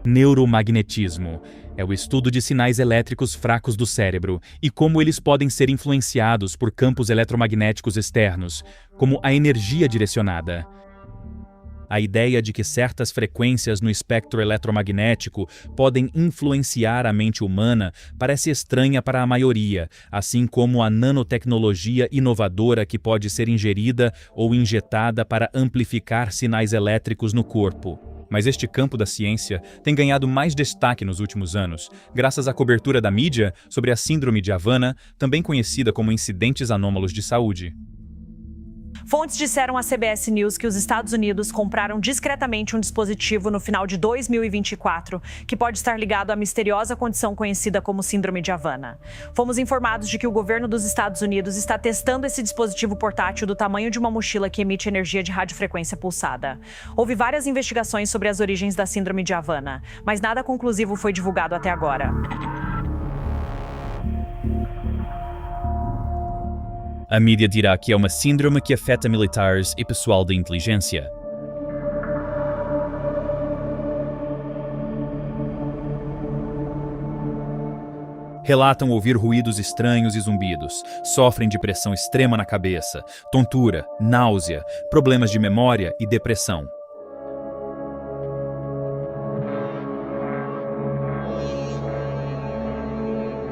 Neuromagnetismo é o estudo de sinais elétricos fracos do cérebro e como eles podem ser influenciados por campos eletromagnéticos externos, como a energia direcionada. A ideia de que certas frequências no espectro eletromagnético podem influenciar a mente humana parece estranha para a maioria, assim como a nanotecnologia inovadora que pode ser ingerida ou injetada para amplificar sinais elétricos no corpo. Mas este campo da ciência tem ganhado mais destaque nos últimos anos, graças à cobertura da mídia sobre a Síndrome de Havana, também conhecida como incidentes anômalos de saúde. Fontes disseram à CBS News que os Estados Unidos compraram discretamente um dispositivo no final de 2024 que pode estar ligado à misteriosa condição conhecida como Síndrome de Havana. Fomos informados de que o governo dos Estados Unidos está testando esse dispositivo portátil do tamanho de uma mochila que emite energia de radiofrequência pulsada. Houve várias investigações sobre as origens da Síndrome de Havana, mas nada conclusivo foi divulgado até agora. A mídia dirá que é uma síndrome que afeta militares e pessoal de inteligência. Relatam ouvir ruídos estranhos e zumbidos, sofrem de pressão extrema na cabeça, tontura, náusea, problemas de memória e depressão.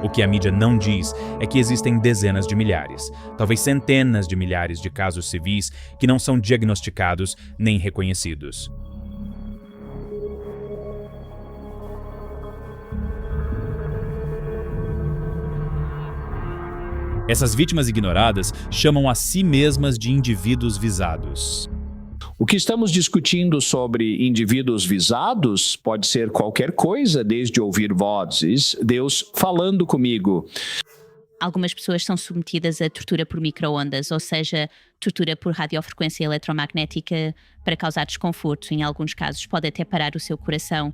O que a mídia não diz é que existem dezenas de milhares, talvez centenas de milhares de casos civis que não são diagnosticados nem reconhecidos. Essas vítimas ignoradas chamam a si mesmas de indivíduos visados. O que estamos discutindo sobre indivíduos visados pode ser qualquer coisa, desde ouvir vozes, Deus falando comigo. Algumas pessoas são submetidas a tortura por micro-ondas, ou seja, tortura por radiofrequência eletromagnética para causar desconforto. Em alguns casos pode até parar o seu coração.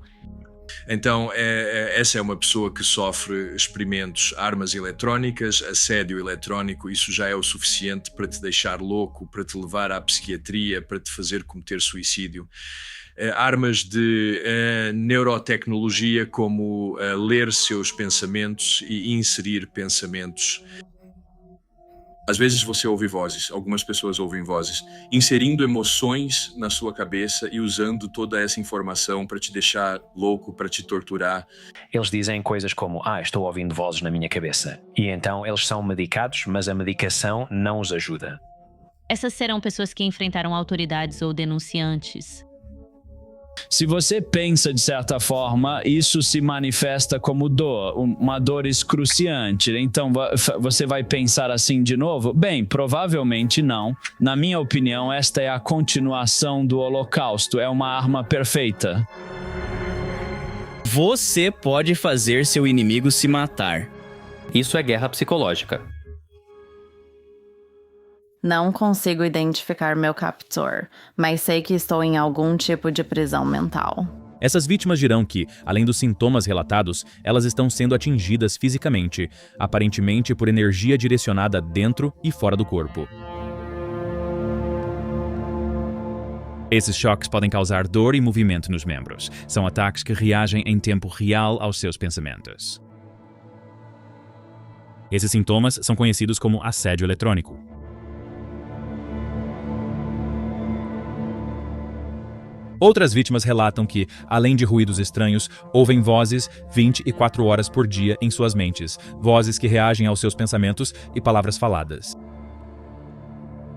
Então, essa é uma pessoa que sofre experimentos, armas eletrónicas, assédio eletrónico. Isso já é o suficiente para te deixar louco, para te levar à psiquiatria, para te fazer cometer suicídio. Armas de neurotecnologia, como ler seus pensamentos e inserir pensamentos. Às vezes você ouve vozes, algumas pessoas ouvem vozes, inserindo emoções na sua cabeça e usando toda essa informação para te deixar louco, para te torturar. Eles dizem coisas como, estou ouvindo vozes na minha cabeça. E então eles são medicados, mas a medicação não os ajuda. Essas serão pessoas que enfrentaram autoridades ou denunciantes. Se você pensa de certa forma, isso se manifesta como dor, uma dor excruciante. Então você vai pensar assim de novo? Bem, provavelmente não. Na minha opinião, esta é a continuação do Holocausto. É uma arma perfeita. Você pode fazer seu inimigo se matar. Isso é guerra psicológica. Não consigo identificar meu captor, mas sei que estou em algum tipo de prisão mental. Essas vítimas dirão que, além dos sintomas relatados, elas estão sendo atingidas fisicamente, aparentemente por energia direcionada dentro e fora do corpo. Esses choques podem causar dor e movimento nos membros. São ataques que reagem em tempo real aos seus pensamentos. Esses sintomas são conhecidos como assédio eletrônico. Outras vítimas relatam que, além de ruídos estranhos, ouvem vozes 24 horas por dia em suas mentes, vozes que reagem aos seus pensamentos e palavras faladas.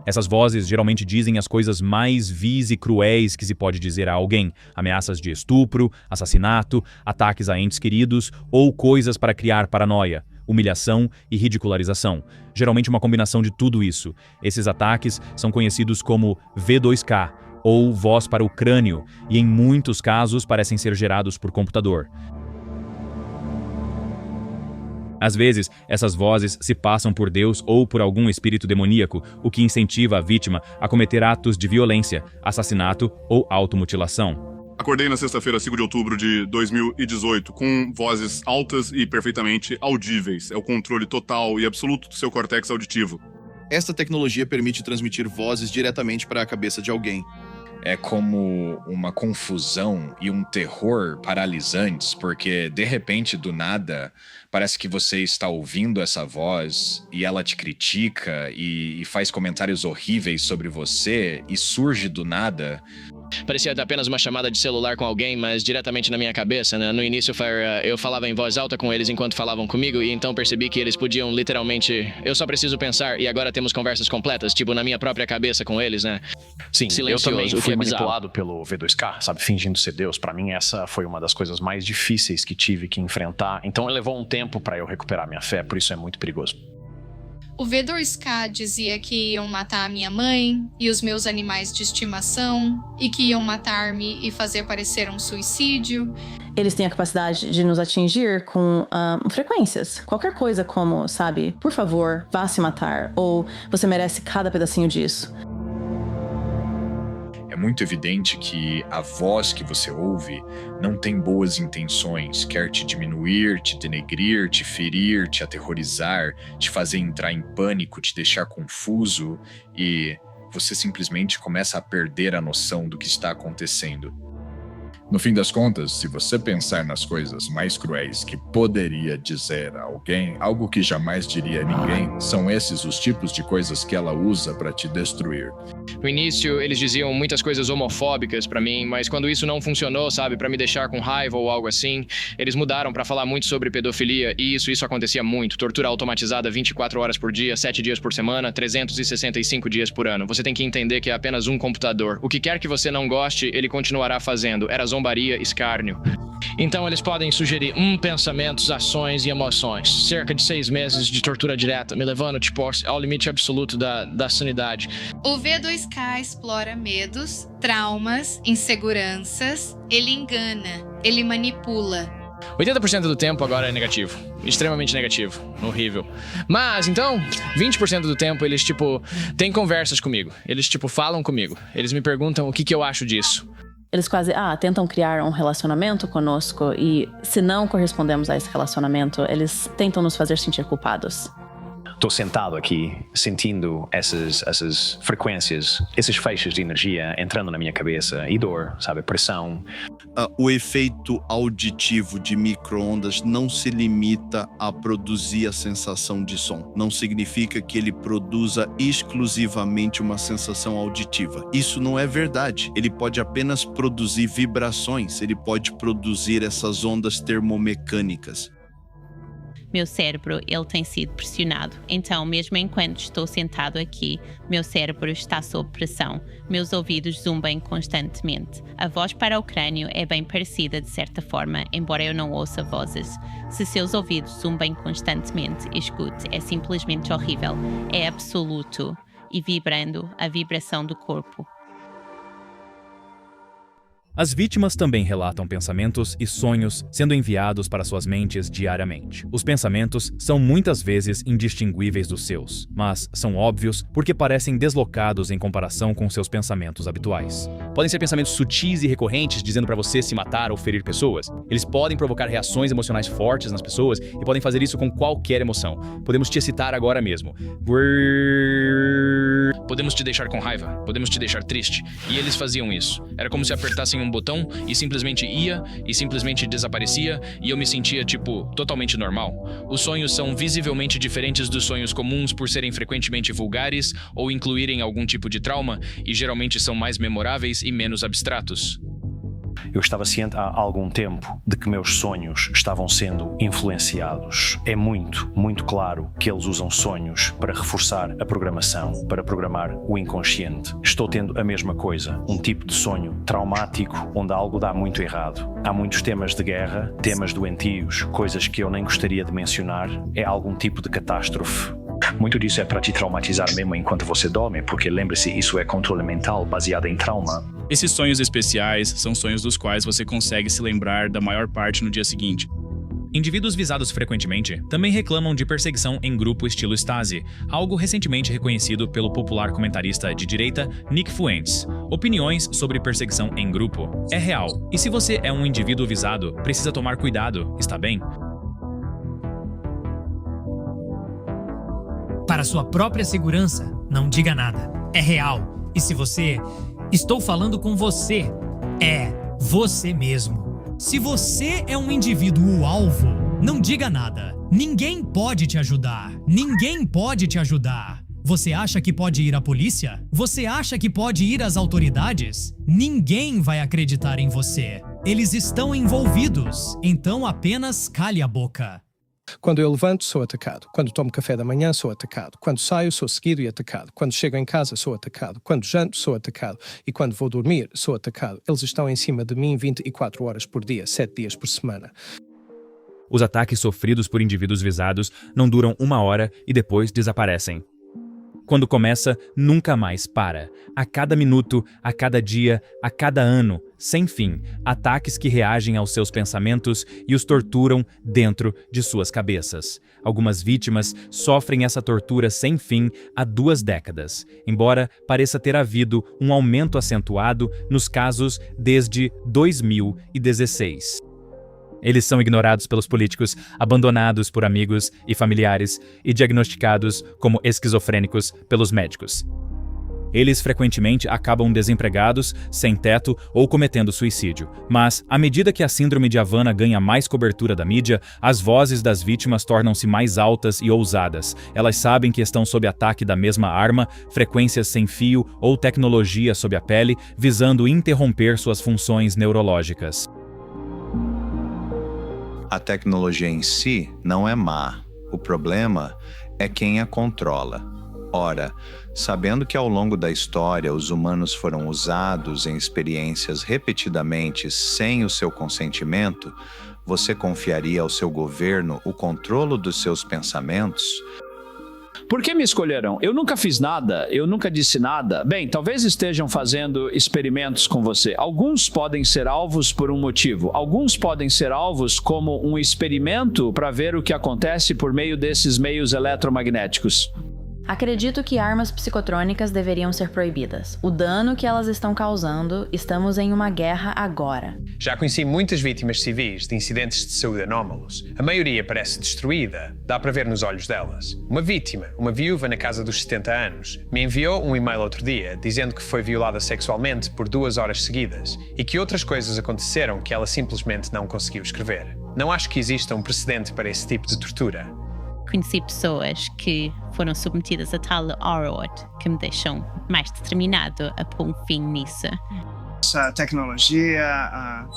Essas vozes geralmente dizem as coisas mais vis e cruéis que se pode dizer a alguém, ameaças de estupro, assassinato, ataques a entes queridos ou coisas para criar paranoia, humilhação e ridicularização. Geralmente uma combinação de tudo isso. Esses ataques são conhecidos como V2K, ou voz para o crânio, e em muitos casos parecem ser gerados por computador. Às vezes, essas vozes se passam por Deus ou por algum espírito demoníaco, o que incentiva a vítima a cometer atos de violência, assassinato ou automutilação. Acordei na sexta-feira, 5 de outubro de 2018, com vozes altas e perfeitamente audíveis. É o controle total e absoluto do seu córtex auditivo. Esta tecnologia permite transmitir vozes diretamente para a cabeça de alguém. É como uma confusão e um terror paralisantes, porque de repente, do nada, parece que você está ouvindo essa voz e ela te critica e faz comentários horríveis sobre você e surge do nada. Parecia apenas uma chamada de celular com alguém, mas diretamente na minha cabeça, né? No início eu falava em voz alta com eles enquanto falavam comigo, e então percebi que eles podiam literalmente... Eu só preciso pensar, e agora temos conversas completas, tipo na minha própria cabeça com eles, né? Sim, eu também o que fui é bizarro. manipulado pelo V2K, sabe? Fingindo ser Deus. Pra mim, essa foi uma das coisas mais difíceis que tive que enfrentar. Então, levou um tempo pra eu recuperar minha fé, por isso é muito perigoso. O V2K dizia que iam matar a minha mãe e os meus animais de estimação e que iam matar-me e fazer parecer um suicídio. Eles têm a capacidade de nos atingir com frequências. Qualquer coisa como, sabe, por favor, vá se matar, ou você merece cada pedacinho disso. É muito evidente que a voz que você ouve não tem boas intenções, quer te diminuir, te denegrir, te ferir, te aterrorizar, te fazer entrar em pânico, te deixar confuso e você simplesmente começa a perder a noção do que está acontecendo. No fim das contas, se você pensar nas coisas mais cruéis que poderia dizer a alguém, algo que jamais diria a ninguém, são esses os tipos de coisas que ela usa para te destruir. No início, eles diziam muitas coisas homofóbicas pra mim, mas quando isso não funcionou, sabe, pra me deixar com raiva ou algo assim, eles mudaram pra falar muito sobre pedofilia, e isso acontecia muito. Tortura automatizada 24 horas por dia, 7 dias por semana, 365 dias por ano. Você tem que entender que é apenas um computador. O que quer que você não goste, ele continuará fazendo. Era zombaria, escárnio. Então eles podem sugerir pensamentos, ações e emoções. Cerca de 6 meses de tortura direta, me levando, tipo, ao limite absoluto da sanidade. O V2K explora medos, traumas, inseguranças, ele engana, ele manipula. 80% do tempo agora é negativo. Extremamente negativo. Horrível. Mas, então, 20% do tempo eles, têm conversas comigo. Eles, falam comigo. Eles me perguntam o que eu acho disso. Eles quase, tentam criar um relacionamento conosco e, se não correspondemos a esse relacionamento, eles tentam nos fazer sentir culpados. Estou sentado aqui, sentindo essas frequências, esses feixes de energia entrando na minha cabeça e dor, sabe, pressão. O efeito auditivo de micro-ondas não se limita a produzir a sensação de som. Não significa que ele produza exclusivamente uma sensação auditiva. Isso não é verdade. Ele pode apenas produzir vibrações, ele pode produzir essas ondas termomecânicas. Meu cérebro, ele tem sido pressionado. Então, mesmo enquanto estou sentado aqui, meu cérebro está sob pressão. Meus ouvidos zumbem constantemente. A voz para o crânio é bem parecida de certa forma, embora eu não ouça vozes. Se seus ouvidos zumbem constantemente, escute, é simplesmente horrível. É absoluto e vibrando a vibração do corpo. As vítimas também relatam pensamentos e sonhos sendo enviados para suas mentes diariamente. Os pensamentos são muitas vezes indistinguíveis dos seus, mas são óbvios porque parecem deslocados em comparação com seus pensamentos habituais. Podem ser pensamentos sutis e recorrentes dizendo para você se matar ou ferir pessoas. Eles podem provocar reações emocionais fortes nas pessoas e podem fazer isso com qualquer emoção. Podemos te excitar agora mesmo. Podemos te deixar com raiva, podemos te deixar triste. E eles faziam isso. Era como se apertassem um botão e simplesmente ia e simplesmente desaparecia e eu me sentia, totalmente normal. Os sonhos são visivelmente diferentes dos sonhos comuns por serem frequentemente vulgares ou incluírem algum tipo de trauma e geralmente são mais memoráveis e menos abstratos. Eu estava ciente há algum tempo de que meus sonhos estavam sendo influenciados. É muito, muito claro que eles usam sonhos para reforçar a programação, para programar o inconsciente. Estou tendo a mesma coisa, um tipo de sonho traumático onde algo dá muito errado. Há muitos temas de guerra, temas doentios, coisas que eu nem gostaria de mencionar. É algum tipo de catástrofe. Muito disso é para te traumatizar mesmo enquanto você dorme, porque lembre-se, isso é controle mental baseado em trauma. Esses sonhos especiais são sonhos dos quais você consegue se lembrar da maior parte no dia seguinte. Indivíduos visados frequentemente também reclamam de perseguição em grupo estilo Stasi, algo recentemente reconhecido pelo popular comentarista de direita Nick Fuentes. Opiniões sobre perseguição em grupo é real, e se você é um indivíduo visado, precisa tomar cuidado, está bem? Para sua própria segurança, não diga nada. É real. E se você... Estou falando com você. É você mesmo. Se você é um indivíduo-alvo, não diga nada. Ninguém pode te ajudar. Ninguém pode te ajudar. Você acha que pode ir à polícia? Você acha que pode ir às autoridades? Ninguém vai acreditar em você. Eles estão envolvidos. Então apenas cale a boca. Quando eu levanto, sou atacado. Quando tomo café da manhã, sou atacado. Quando saio, sou seguido e atacado. Quando chego em casa, sou atacado. Quando janto, sou atacado. E quando vou dormir, sou atacado. Eles estão em cima de mim 24 horas por dia, 7 dias por semana. Os ataques sofridos por indivíduos visados não duram 1 hora e depois desaparecem. Quando começa, nunca mais para. A cada minuto, a cada dia, a cada ano, sem fim, ataques que reagem aos seus pensamentos e os torturam dentro de suas cabeças. Algumas vítimas sofrem essa tortura sem fim há 2 décadas, embora pareça ter havido um aumento acentuado nos casos desde 2016. Eles são ignorados pelos políticos, abandonados por amigos e familiares e diagnosticados como esquizofrênicos pelos médicos. Eles frequentemente acabam desempregados, sem teto ou cometendo suicídio. Mas, à medida que a síndrome de Havana ganha mais cobertura da mídia, as vozes das vítimas tornam-se mais altas e ousadas. Elas sabem que estão sob ataque da mesma arma, frequências sem fio ou tecnologia sob a pele, visando interromper suas funções neurológicas. A tecnologia em si não é má. O problema é quem a controla. Ora, sabendo que ao longo da história os humanos foram usados em experiências repetidamente sem o seu consentimento, você confiaria ao seu governo o controle dos seus pensamentos? Por que me escolheram? Eu nunca fiz nada, eu nunca disse nada. Bem, talvez estejam fazendo experimentos com você. Alguns podem ser alvos por um motivo. Alguns podem ser alvos como um experimento para ver o que acontece por meio desses meios eletromagnéticos. Acredito que armas psicotrônicas deveriam ser proibidas. O dano que elas estão causando, estamos em uma guerra agora. Já conheci muitas vítimas civis de incidentes de saúde anómalos. A maioria parece destruída, dá para ver nos olhos delas. Uma vítima, uma viúva na casa dos 70 anos, me enviou um e-mail outro dia dizendo que foi violada sexualmente por 2 horas seguidas e que outras coisas aconteceram que ela simplesmente não conseguiu escrever. Não acho que exista um precedente para esse tipo de tortura. Conheci pessoas que foram submetidas a tal horror que me deixam mais determinado a pôr um fim nisso. A tecnologia,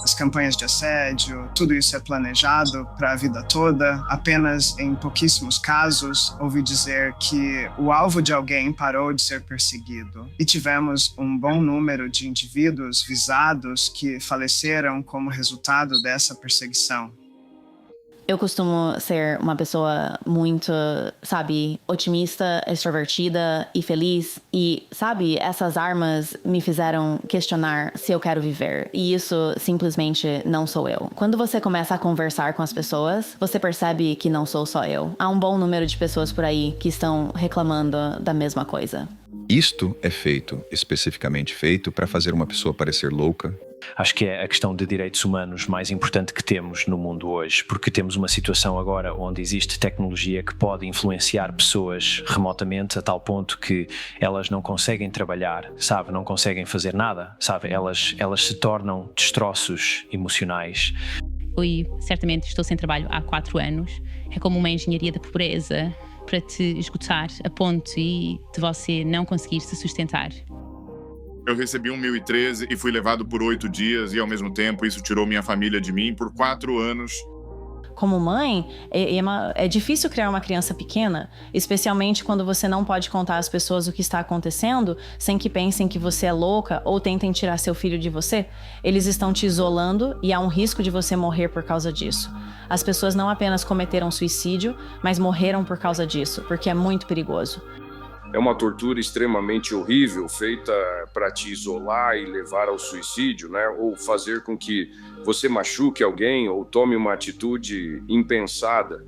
as campanhas de assédio, tudo isso é planejado para a vida toda. Apenas em pouquíssimos casos ouvi dizer que o alvo de alguém parou de ser perseguido. E tivemos um bom número de indivíduos visados que faleceram como resultado dessa perseguição. Eu costumo ser uma pessoa muito, otimista, extrovertida e feliz. E, essas armas me fizeram questionar se eu quero viver. E isso simplesmente não sou eu. Quando você começa a conversar com as pessoas, você percebe que não sou só eu. Há um bom número de pessoas por aí que estão reclamando da mesma coisa. Isto é especificamente feito para fazer uma pessoa parecer louca. Acho que é a questão de direitos humanos mais importante que temos no mundo hoje, porque temos uma situação agora onde existe tecnologia que pode influenciar pessoas remotamente a tal ponto que elas não conseguem trabalhar, não conseguem fazer nada, elas se tornam destroços emocionais. Certamente estou sem trabalho há 4 anos, é como uma engenharia da pobreza para te esgotar a ponto de você não conseguir se sustentar. Eu recebi um 1013 e fui levado por 8 dias e, ao mesmo tempo, isso tirou minha família de mim por 4 anos. Como mãe, é difícil criar uma criança pequena, especialmente quando você não pode contar às pessoas o que está acontecendo, sem que pensem que você é louca ou tentem tirar seu filho de você. Eles estão te isolando e há um risco de você morrer por causa disso. As pessoas não apenas cometeram suicídio, mas morreram por causa disso, porque é muito perigoso. É uma tortura extremamente horrível, feita para te isolar e levar ao suicídio, né? Ou fazer com que você machuque alguém ou tome uma atitude impensada.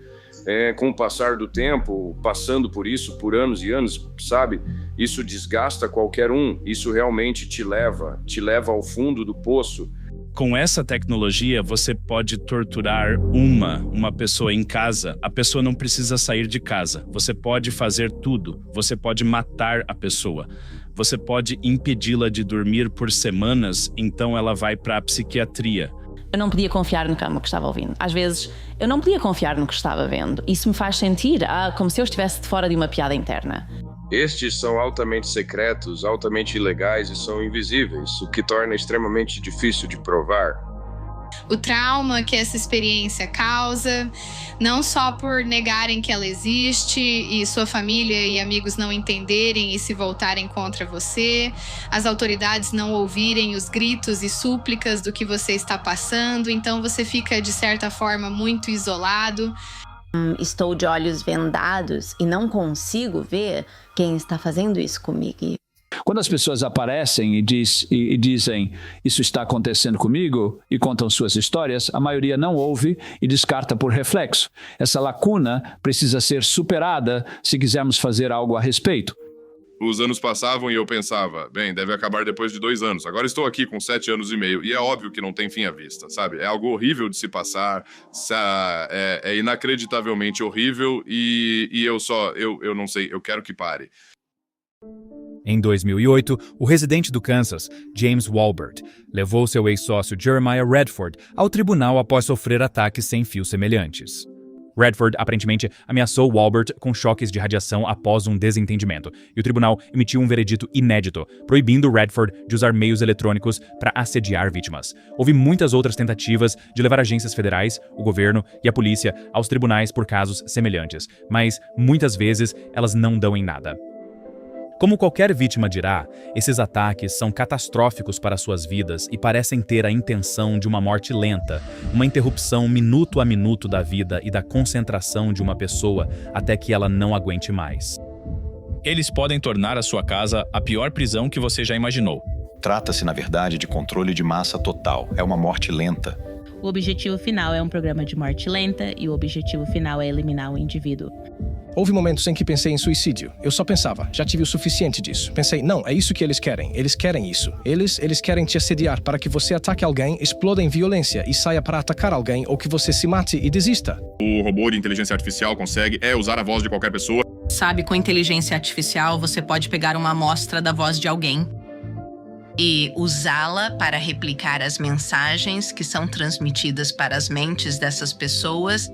Com o passar do tempo, passando por isso por anos e anos, sabe? Isso desgasta qualquer um, isso realmente te leva ao fundo do poço. Com essa tecnologia, você pode torturar uma pessoa em casa. A pessoa não precisa sair de casa. Você pode fazer tudo. Você pode matar a pessoa. Você pode impedi-la de dormir por semanas, então ela vai para a psiquiatria. Eu não podia confiar no que estava ouvindo. Às vezes, eu não podia confiar no que estava vendo. Isso me faz sentir como se eu estivesse de fora de uma piada interna. Estes são altamente secretos, altamente ilegais e são invisíveis, o que torna extremamente difícil de provar. O trauma que essa experiência causa, não só por negarem que ela existe e sua família e amigos não entenderem e se voltarem contra você, as autoridades não ouvirem os gritos e súplicas do que você está passando, então você fica, de certa forma, muito isolado. Estou de olhos vendados e não consigo ver quem está fazendo isso comigo. Quando as pessoas aparecem e dizem isso está acontecendo comigo e contam suas histórias, a maioria não ouve e descarta por reflexo. Essa lacuna precisa ser superada se quisermos fazer algo a respeito. Os anos passavam e eu pensava, bem, deve acabar depois de 2 anos. Agora estou aqui com 7 anos e meio e é óbvio que não tem fim à vista, sabe? É algo horrível de se passar, é inacreditavelmente horrível e eu não sei, eu quero que pare. Em 2008, o residente do Kansas, James Walbert, levou seu ex-sócio Jeremiah Redford ao tribunal após sofrer ataques sem fio semelhantes. Redford, aparentemente, ameaçou Walbert com choques de radiação após um desentendimento, e o tribunal emitiu um veredito inédito, proibindo Redford de usar meios eletrônicos para assediar vítimas. Houve muitas outras tentativas de levar agências federais, o governo e a polícia aos tribunais por casos semelhantes, mas muitas vezes elas não dão em nada. Como qualquer vítima dirá, esses ataques são catastróficos para suas vidas e parecem ter a intenção de uma morte lenta, uma interrupção minuto a minuto da vida e da concentração de uma pessoa até que ela não aguente mais. Eles podem tornar a sua casa a pior prisão que você já imaginou. Trata-se, na verdade, de controle de massa total. É uma morte lenta. O objetivo final é um programa de morte lenta e o objetivo final é eliminar o indivíduo. Houve momentos em que pensei em suicídio. Eu só pensava, já tive o suficiente disso. Pensei, não, é isso que eles querem. Eles querem isso. Eles querem te assediar para que você ataque alguém, exploda em violência e saia para atacar alguém ou que você se mate e desista. O robô de inteligência artificial consegue usar a voz de qualquer pessoa. Sabe, com inteligência artificial, você pode pegar uma amostra da voz de alguém e usá-la para replicar as mensagens que são transmitidas para as mentes dessas pessoas.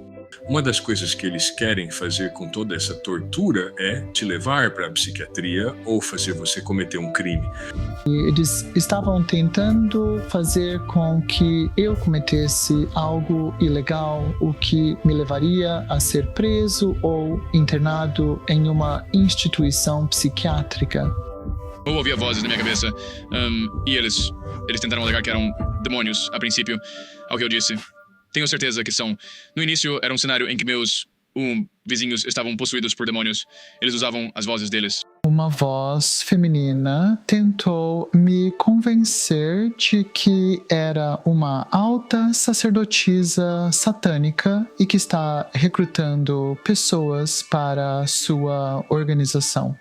Uma das coisas que eles querem fazer com toda essa tortura é te levar para a psiquiatria ou fazer você cometer um crime. Eles estavam tentando fazer com que eu cometesse algo ilegal, o que me levaria a ser preso ou internado em uma instituição psiquiátrica. Eu ouvia vozes na minha cabeça e eles tentaram alegar que eram demônios a princípio, ao que eu disse. Tenho certeza que são. No início, era um cenário em que meus vizinhos estavam possuídos por demônios. Eles usavam as vozes deles. Uma voz feminina tentou me convencer de que era uma alta sacerdotisa satânica e que está recrutando pessoas para sua organização.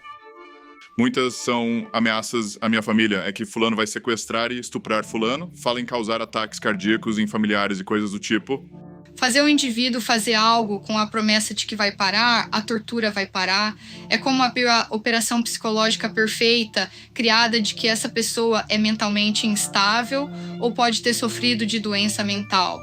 Muitas são ameaças à minha família. É que fulano vai sequestrar e estuprar fulano. Fala em causar ataques cardíacos em familiares e coisas do tipo. Fazer o indivíduo fazer algo com a promessa de que vai parar, a tortura vai parar. É como uma operação psicológica perfeita, criada de que essa pessoa é mentalmente instável ou pode ter sofrido de doença mental.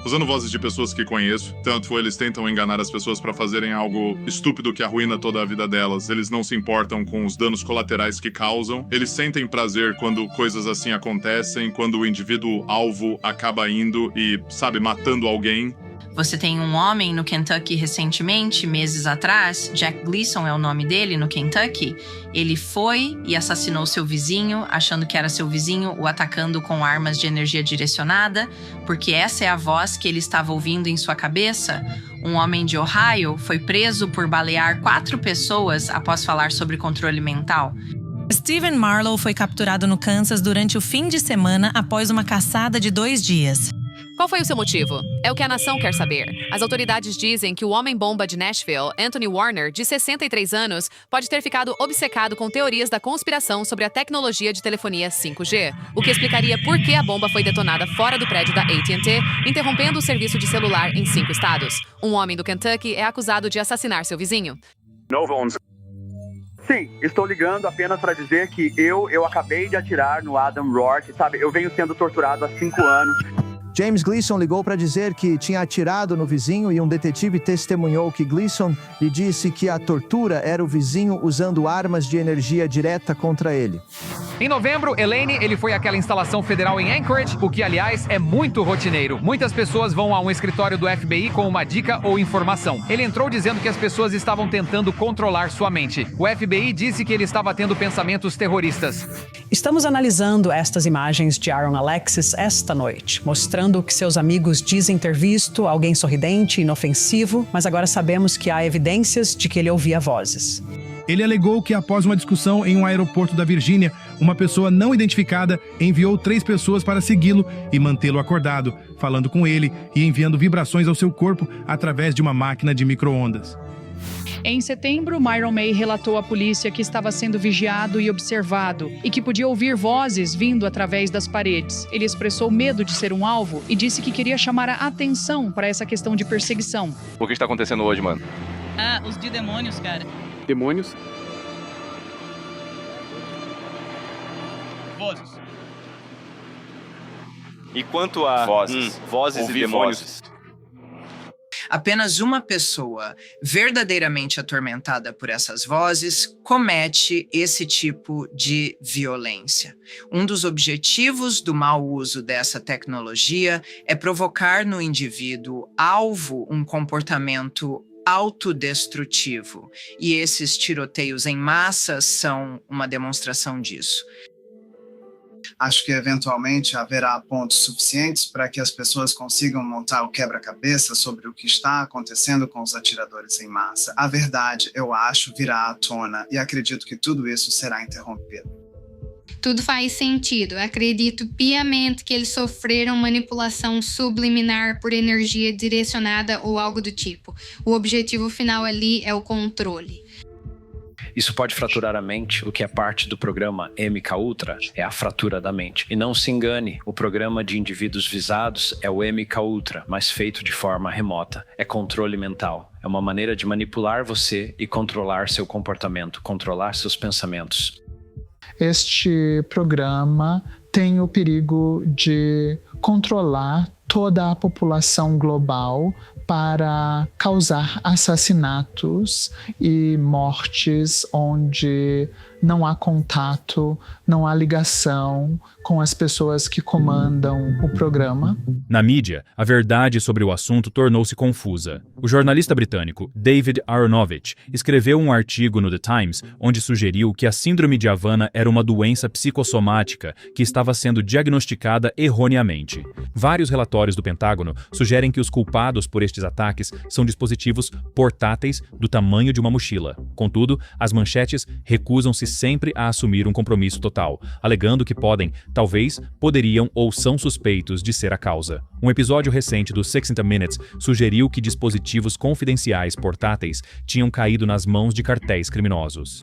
usando vozes de pessoas que conheço. Tanto eles tentam enganar as pessoas para fazerem algo estúpido que arruína toda a vida delas. Eles não se importam com os danos colaterais que causam. Eles sentem prazer quando coisas assim acontecem, quando o indivíduo alvo acaba indo e, sabe, matando alguém. Você tem um homem no Kentucky recentemente, meses atrás, Jack Gleason é o nome dele, no Kentucky. Ele foi e assassinou seu vizinho, achando que era seu vizinho, o atacando com armas de energia direcionada, porque essa é a voz que ele estava ouvindo em sua cabeça. Um homem de Ohio foi preso por balear 4 pessoas após falar sobre controle mental. Stephen Marlowe foi capturado no Kansas durante o fim de semana após uma caçada de 2 dias. Qual foi o seu motivo? É o que a nação quer saber. As autoridades dizem que o homem-bomba de Nashville, Anthony Warner, de 63 anos, pode ter ficado obcecado com teorias da conspiração sobre a tecnologia de telefonia 5G, o que explicaria por que a bomba foi detonada fora do prédio da AT&T, interrompendo o serviço de celular em 5 estados. Um homem do Kentucky é acusado de assassinar seu vizinho. Sim, estou ligando apenas para dizer que eu acabei de atirar no Adam Roark, sabe? Eu venho sendo torturado há 5 anos. James Gleason ligou para dizer que tinha atirado no vizinho e um detetive testemunhou que Gleason lhe disse que a tortura era o vizinho usando armas de energia direta contra ele. Em novembro, Elaine, ele foi àquela instalação federal em Anchorage, o que, aliás, é muito rotineiro. Muitas pessoas vão a um escritório do FBI com uma dica ou informação. Ele entrou dizendo que as pessoas estavam tentando controlar sua mente. O FBI disse que ele estava tendo pensamentos terroristas. Estamos analisando estas imagens de Aaron Alexis esta noite, mostrando o que seus amigos dizem ter visto, alguém sorridente e inofensivo, mas agora sabemos que há evidências de que ele ouvia vozes. Ele alegou que após uma discussão em um aeroporto da Virgínia, uma pessoa não identificada enviou 3 pessoas para segui-lo e mantê-lo acordado, falando com ele e enviando vibrações ao seu corpo através de uma máquina de micro-ondas. Em setembro, Myron May relatou à polícia que estava sendo vigiado e observado e que podia ouvir vozes vindo através das paredes. Ele expressou medo de ser um alvo e disse que queria chamar a atenção para essa questão de perseguição. O que está acontecendo hoje, mano? Os de demônios, cara. Demônios? Vozes. E quanto a vozes e demônios? Apenas uma pessoa verdadeiramente atormentada por essas vozes comete esse tipo de violência. Um dos objetivos do mau uso dessa tecnologia é provocar no indivíduo alvo um comportamento autodestrutivo. E esses tiroteios em massa são uma demonstração disso. Acho que eventualmente haverá pontos suficientes para que as pessoas consigam montar o quebra-cabeça sobre o que está acontecendo com os atiradores em massa. A verdade, eu acho, virá à tona e acredito que tudo isso será interrompido. Tudo faz sentido. Acredito piamente que eles sofreram manipulação subliminar por energia direcionada ou algo do tipo. O objetivo final ali é o controle. Isso pode fraturar a mente. O que é parte do programa MK Ultra é a fratura da mente. E não se engane, o programa de indivíduos visados é o MK Ultra, mas feito de forma remota. É controle mental. É uma maneira de manipular você e controlar seu comportamento, controlar seus pensamentos. Este programa tem o perigo de controlar toda a população global para causar assassinatos e mortes onde não há contato, não há ligação com as pessoas que comandam o programa. Na mídia, a verdade sobre o assunto tornou-se confusa. O jornalista britânico David Aaronovitch escreveu um artigo no The Times onde sugeriu que a síndrome de Havana era uma doença psicossomática que estava sendo diagnosticada erroneamente. Vários relatórios do Pentágono sugerem que os culpados por estes ataques são dispositivos portáteis do tamanho de uma mochila. Contudo, as manchetes recusam-se sempre a assumir um compromisso total, alegando que poderiam ou são suspeitos de ser a causa. Um episódio recente do 60 Minutes sugeriu que dispositivos confidenciais portáteis tinham caído nas mãos de cartéis criminosos.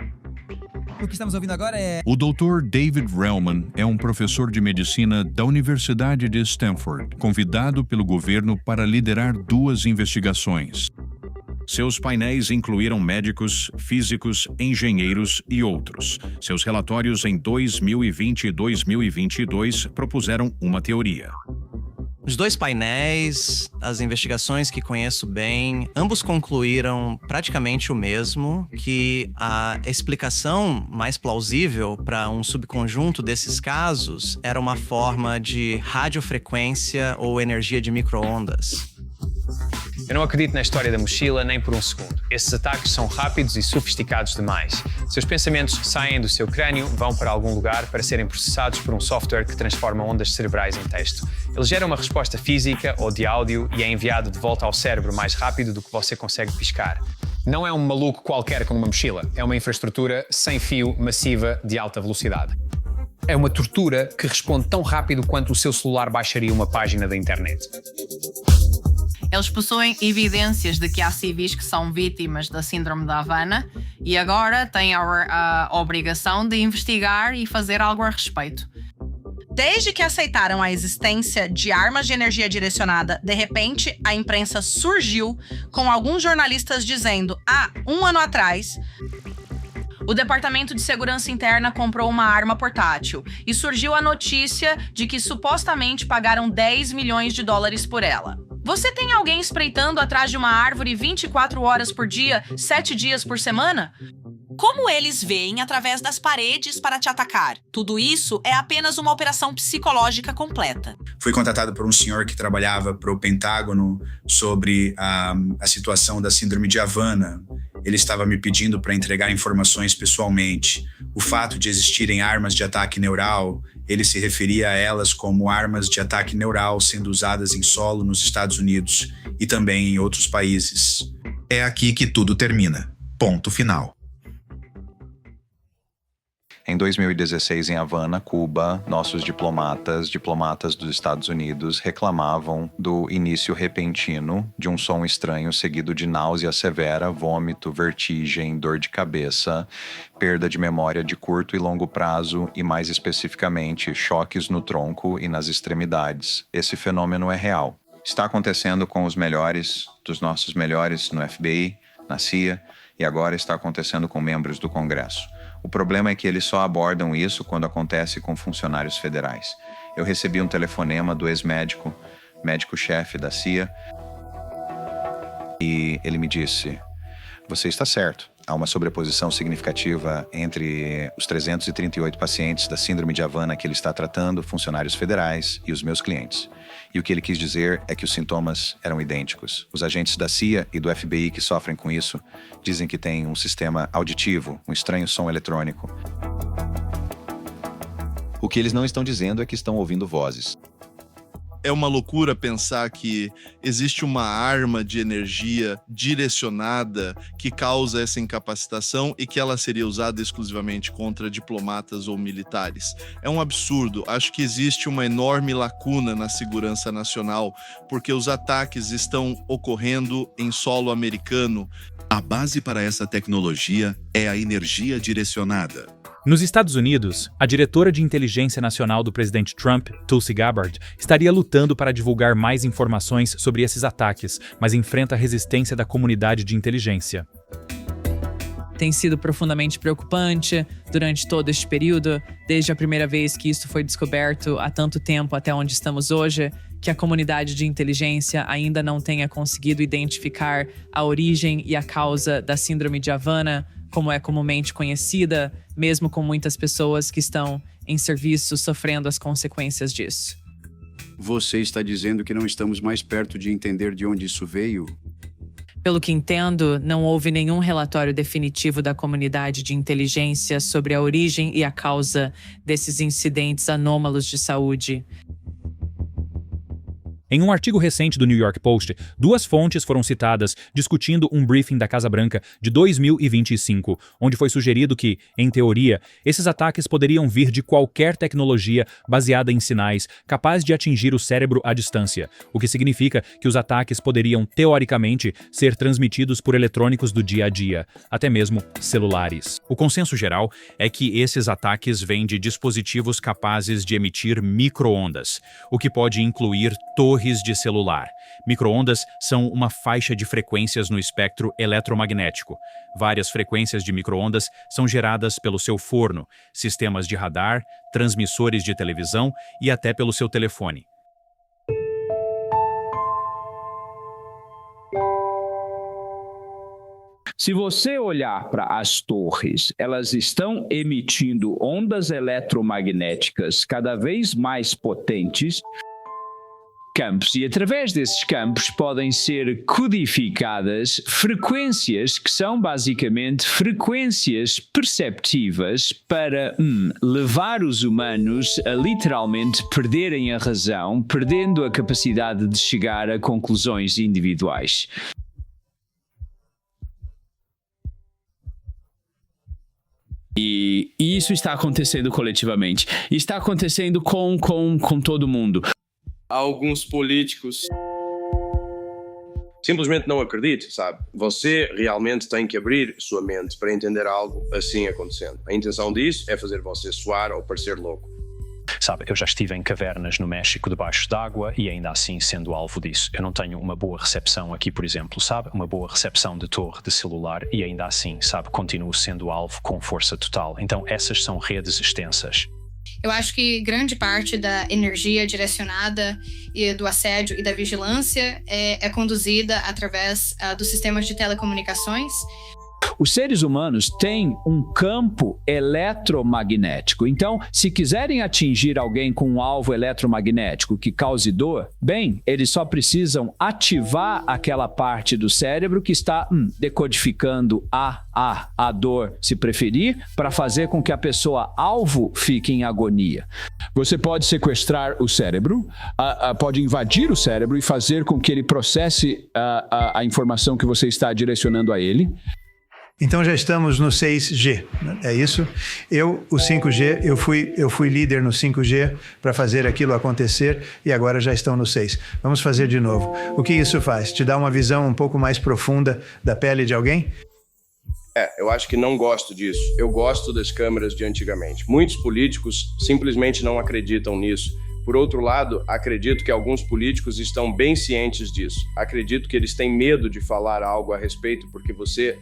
O que estamos ouvindo agora é... O Dr. David Relman é um professor de medicina da Universidade de Stanford, convidado pelo governo para liderar 2 investigações. Seus painéis incluíram médicos, físicos, engenheiros e outros. Seus relatórios em 2020 e 2022 propuseram uma teoria. Os 2 painéis, as investigações que conheço bem, ambos concluíram praticamente o mesmo, que a explicação mais plausível para um subconjunto desses casos era uma forma de radiofrequência ou energia de micro-ondas. Eu não acredito na história da mochila nem por um segundo. Esses ataques são rápidos e sofisticados demais. Seus pensamentos saem do seu crânio, vão para algum lugar para serem processados por um software que transforma ondas cerebrais em texto. Ele gera uma resposta física ou de áudio e é enviado de volta ao cérebro mais rápido do que você consegue piscar. Não é um maluco qualquer com uma mochila. É uma infraestrutura sem fio, massiva, de alta velocidade. É uma tortura que responde tão rápido quanto o seu celular baixaria uma página da internet. Eles possuem evidências de que há civis que são vítimas da síndrome da Havana e agora têm a obrigação de investigar e fazer algo a respeito. Desde que aceitaram a existência de armas de energia direcionada, de repente a imprensa surgiu com alguns jornalistas dizendo: um ano atrás, o Departamento de Segurança Interna comprou uma arma portátil e surgiu a notícia de que supostamente pagaram $10 milhões por ela. Você tem alguém espreitando atrás de uma árvore 24 horas por dia, 7 dias por semana? Como eles veem através das paredes para te atacar? Tudo isso é apenas uma operação psicológica completa. Fui contratado por um senhor que trabalhava para o Pentágono sobre a situação da síndrome de Havana. Ele estava me pedindo para entregar informações pessoalmente. O fato de existirem armas de ataque neural, ele se referia a elas como armas de ataque neural sendo usadas em solo nos Estados Unidos e também em outros países. É aqui que tudo termina. Ponto final. Em 2016, em Havana, Cuba, nossos diplomatas dos Estados Unidos, reclamavam do início repentino de um som estranho seguido de náusea severa, vômito, vertigem, dor de cabeça, perda de memória de curto e longo prazo e, mais especificamente, choques no tronco e nas extremidades. Esse fenômeno é real. Está acontecendo com os melhores, dos nossos melhores no FBI, na CIA, e agora está acontecendo com membros do Congresso. O problema é que eles só abordam isso quando acontece com funcionários federais. Eu recebi um telefonema do ex-médico, médico-chefe da CIA, e ele me disse: você está certo, há uma sobreposição significativa entre os 338 pacientes da síndrome de Havana que ele está tratando, funcionários federais, e os meus clientes. E o que ele quis dizer é que os sintomas eram idênticos. Os agentes da CIA e do FBI que sofrem com isso dizem que têm um sistema auditivo, um estranho som eletrônico. O que eles não estão dizendo é que estão ouvindo vozes. É uma loucura pensar que existe uma arma de energia direcionada que causa essa incapacitação e que ela seria usada exclusivamente contra diplomatas ou militares. É um absurdo. Acho que existe uma enorme lacuna na segurança nacional, porque os ataques estão ocorrendo em solo americano. A base para essa tecnologia é a energia direcionada. Nos Estados Unidos, a diretora de inteligência nacional do presidente Trump, Tulsi Gabbard, estaria lutando para divulgar mais informações sobre esses ataques, mas enfrenta a resistência da comunidade de inteligência. Tem sido profundamente preocupante durante todo este período, desde a primeira vez que isso foi descoberto há tanto tempo até onde estamos hoje, que a comunidade de inteligência ainda não tenha conseguido identificar a origem e a causa da síndrome de Havana, como é comumente conhecida, mesmo com muitas pessoas que estão em serviço sofrendo as consequências disso. Você está dizendo que não estamos mais perto de entender de onde isso veio? Pelo que entendo, não houve nenhum relatório definitivo da comunidade de inteligência sobre a origem e a causa desses incidentes anômalos de saúde. Em um artigo recente do New York Post, 2 fontes foram citadas discutindo um briefing da Casa Branca de 2025, onde foi sugerido que, em teoria, esses ataques poderiam vir de qualquer tecnologia baseada em sinais capaz de atingir o cérebro à distância, o que significa que os ataques poderiam, teoricamente, ser transmitidos por eletrônicos do dia a dia, até mesmo celulares. O consenso geral é que esses ataques vêm de dispositivos capazes de emitir micro-ondas, o que pode incluir torres de celular. Micro-ondas são uma faixa de frequências no espectro eletromagnético. Várias frequências de micro-ondas são geradas pelo seu forno, sistemas de radar, transmissores de televisão e até pelo seu telefone. Se você olhar para as torres, elas estão emitindo ondas eletromagnéticas cada vez mais potentes, campos, e através desses campos podem ser codificadas frequências que são basicamente frequências perceptivas para levar os humanos a literalmente perderem a razão, perdendo a capacidade de chegar a conclusões individuais. E isso está acontecendo coletivamente. Está acontecendo com todo mundo. Alguns políticos simplesmente não acreditam, sabe? Você realmente tem que abrir sua mente para entender algo assim acontecendo. A intenção disso é fazer você suar ou parecer louco. Sabe, eu já estive em cavernas no México debaixo d'água e ainda assim sendo alvo disso. Eu não tenho uma boa recepção aqui, por exemplo, sabe? Uma boa recepção de torre de celular e ainda assim, sabe, continuo sendo alvo com força total. Então essas são redes extensas. Eu acho que grande parte da energia direcionada e do assédio e da vigilância é conduzida através dos sistemas de telecomunicações. Os seres humanos têm um campo eletromagnético. Então, se quiserem atingir alguém com um alvo eletromagnético que cause dor, bem, eles só precisam ativar aquela parte do cérebro que está decodificando a dor, se preferir, para fazer com que a pessoa alvo fique em agonia. Você pode sequestrar o cérebro, pode invadir o cérebro e fazer com que ele processe a informação que você está direcionando a ele. Então já estamos no 6G, é isso? O 5G, eu fui líder no 5G para fazer aquilo acontecer e agora já estão no 6. Vamos fazer de novo. O que isso faz? Te dá uma visão um pouco mais profunda da pele de alguém? Eu acho que não gosto disso. Eu gosto das câmeras de antigamente. Muitos políticos simplesmente não acreditam nisso. Por outro lado, acredito que alguns políticos estão bem cientes disso. Acredito que eles têm medo de falar algo a respeito porque você